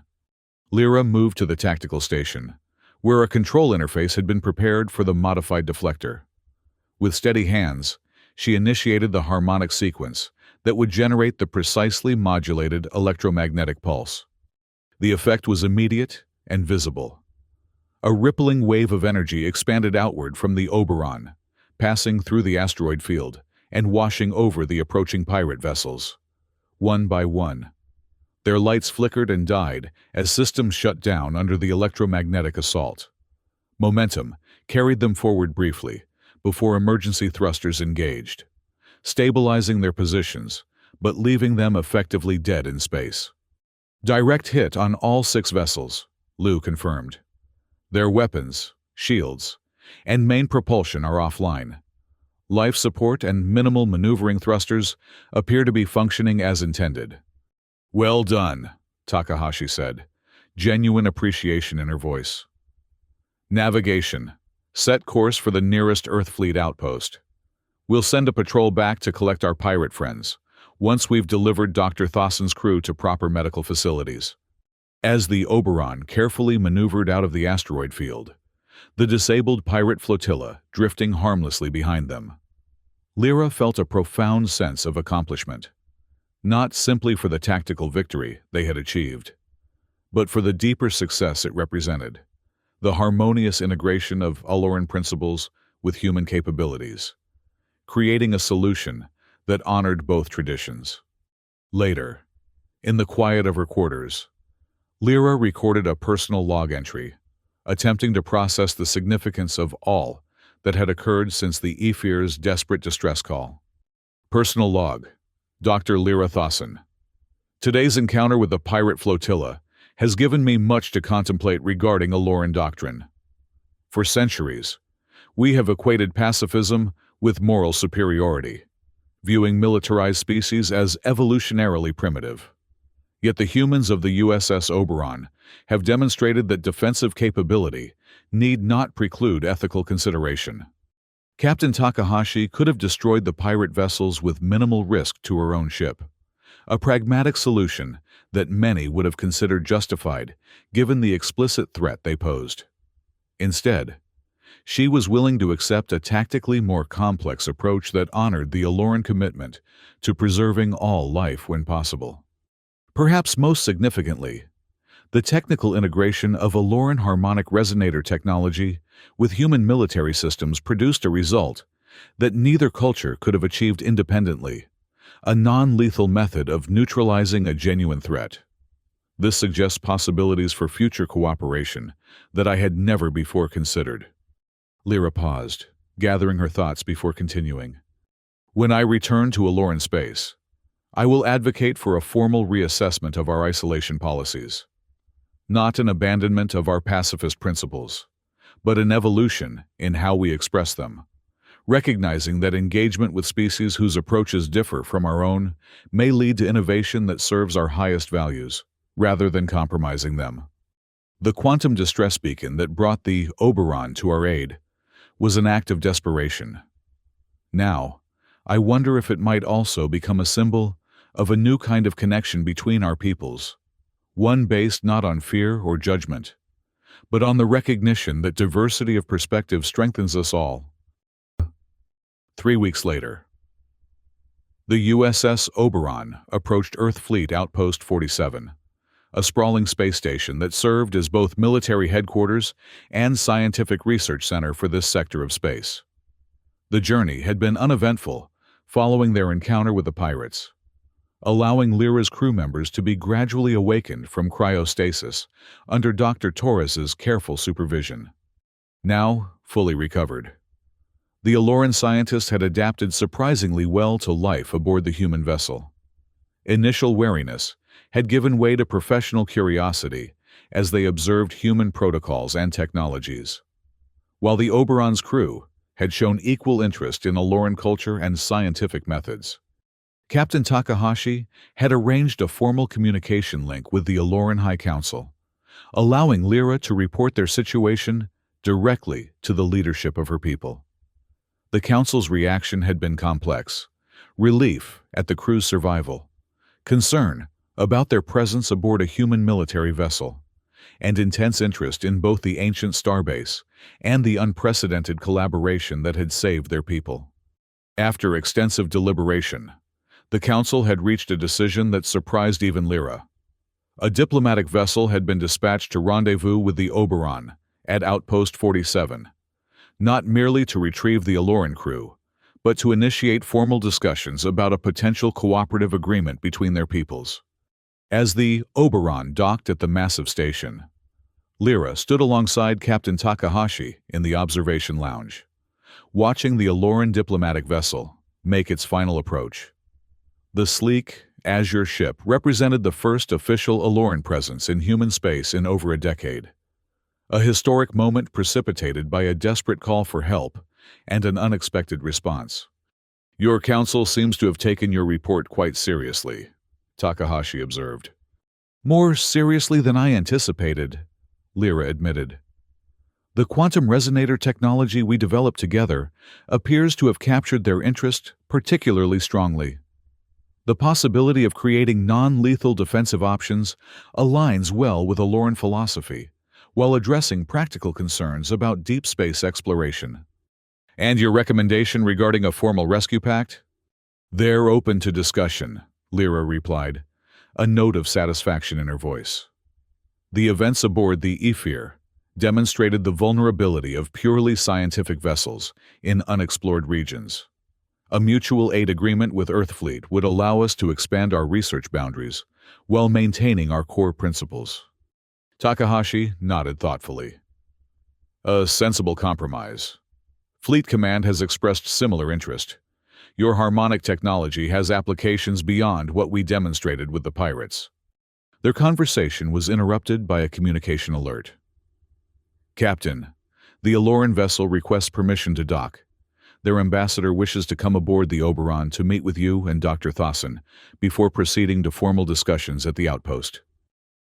Lyra moved to the tactical station, where a control interface had been prepared for the modified deflector. With steady hands, she initiated the harmonic sequence that would generate the precisely modulated electromagnetic pulse. The effect was immediate and visible. A rippling wave of energy expanded outward from the Oberon, passing through the asteroid field and washing over the approaching pirate vessels. One by one, their lights flickered and died as systems shut down under the electromagnetic assault. Momentum carried them forward briefly before emergency thrusters engaged, stabilizing their positions but leaving them effectively dead in space. Direct hit on all 6 vessels, Liu confirmed. Their weapons, shields, and main propulsion are offline. Life support and minimal maneuvering thrusters appear to be functioning as intended. "Well done," Takahashi said, genuine appreciation in her voice. "Navigation. Set course for the nearest Earth Fleet outpost. We'll send a patrol back to collect our pirate friends, once we've delivered Dr. Thawson's crew to proper medical facilities." As the Oberon carefully maneuvered out of the asteroid field, the disabled pirate flotilla drifting harmlessly behind them, Lyra felt a profound sense of accomplishment, not simply for the tactical victory they had achieved, but for the deeper success it represented, the harmonious integration of Aloran principles with human capabilities, creating a solution that honored both traditions. Later, in the quiet of her quarters, Lyra recorded a personal log entry, attempting to process the significance of all that had occurred since the Ephir's desperate distress call. Personal log. Dr. Lyra Thawson. Today's encounter with the pirate flotilla has given me much to contemplate regarding Aloran doctrine. For centuries, we have equated pacifism with moral superiority, viewing militarized species as evolutionarily primitive. Yet the humans of the USS Oberon have demonstrated that defensive capability need not preclude ethical consideration. Captain Takahashi could have destroyed the pirate vessels with minimal risk to her own ship, a pragmatic solution that many would have considered justified given the explicit threat they posed. Instead, she was willing to accept a tactically more complex approach that honored the Aloran commitment to preserving all life when possible. Perhaps most significantly, the technical integration of Aloran harmonic resonator technology with human military systems produced a result that neither culture could have achieved independently, a non-lethal method of neutralizing a genuine threat. This suggests possibilities for future cooperation that I had never before considered. Lyra paused, gathering her thoughts before continuing. "When I return to Aloran space, I will advocate for a formal reassessment of our isolation policies. Not an abandonment of our pacifist principles, but an evolution in how we express them, recognizing that engagement with species whose approaches differ from our own may lead to innovation that serves our highest values, rather than compromising them." The quantum distress beacon that brought the Oberon to our aid was an act of desperation. Now, I wonder if it might also become a symbol of a new kind of connection between our peoples, one based not on fear or judgment, but on the recognition that diversity of perspective strengthens us all. 3 weeks later, the USS Oberon approached Earth Fleet Outpost 47, a sprawling space station that served as both military headquarters and scientific research center for this sector of space. The journey had been uneventful following their encounter with the pirates, allowing Lyra's crew members to be gradually awakened from cryostasis under Dr. Torres's careful supervision. Now, fully recovered, the Aloran scientists had adapted surprisingly well to life aboard the human vessel. Initial wariness had given way to professional curiosity as they observed human protocols and technologies, while the Oberon's crew had shown equal interest in Aloran culture and scientific methods. Captain Takahashi had arranged a formal communication link with the Aloran High Council, allowing Lyra to report their situation directly to the leadership of her people. The Council's reaction had been complex: relief at the crew's survival, concern about their presence aboard a human military vessel, and intense interest in both the ancient starbase and the unprecedented collaboration that had saved their people. After extensive deliberation, the Council had reached a decision that surprised even Lyra. A diplomatic vessel had been dispatched to rendezvous with the Oberon at Outpost 47, not merely to retrieve the Aloran crew, but to initiate formal discussions about a potential cooperative agreement between their peoples. As the Oberon docked at the massive station, Lyra stood alongside Captain Takahashi in the observation lounge, watching the Aloran diplomatic vessel make its final approach. The sleek, azure ship represented the first official Aloran presence in human space in over a decade, a historic moment precipitated by a desperate call for help and an unexpected response. "Your council seems to have taken your report quite seriously," Takahashi observed. "More seriously than I anticipated," Lyra admitted. "The quantum resonator technology we developed together appears to have captured their interest particularly strongly. The possibility of creating non-lethal defensive options aligns well with Aloran philosophy, while addressing practical concerns about deep space exploration." "And your recommendation regarding a formal rescue pact?" "They're open to discussion," Lyra replied, a note of satisfaction in her voice. The events aboard the Ephir demonstrated the vulnerability of purely scientific vessels in unexplored regions. A mutual aid agreement with Earthfleet would allow us to expand our research boundaries while maintaining our core principles. Takahashi nodded thoughtfully. "A sensible compromise. Fleet Command has expressed similar interest. Your harmonic technology has applications beyond what we demonstrated with the pirates." Their conversation was interrupted by a communication alert. "Captain, the Aloran vessel requests permission to dock. Their ambassador wishes to come aboard the Oberon to meet with you and Dr. Thasson before proceeding to formal discussions at the outpost."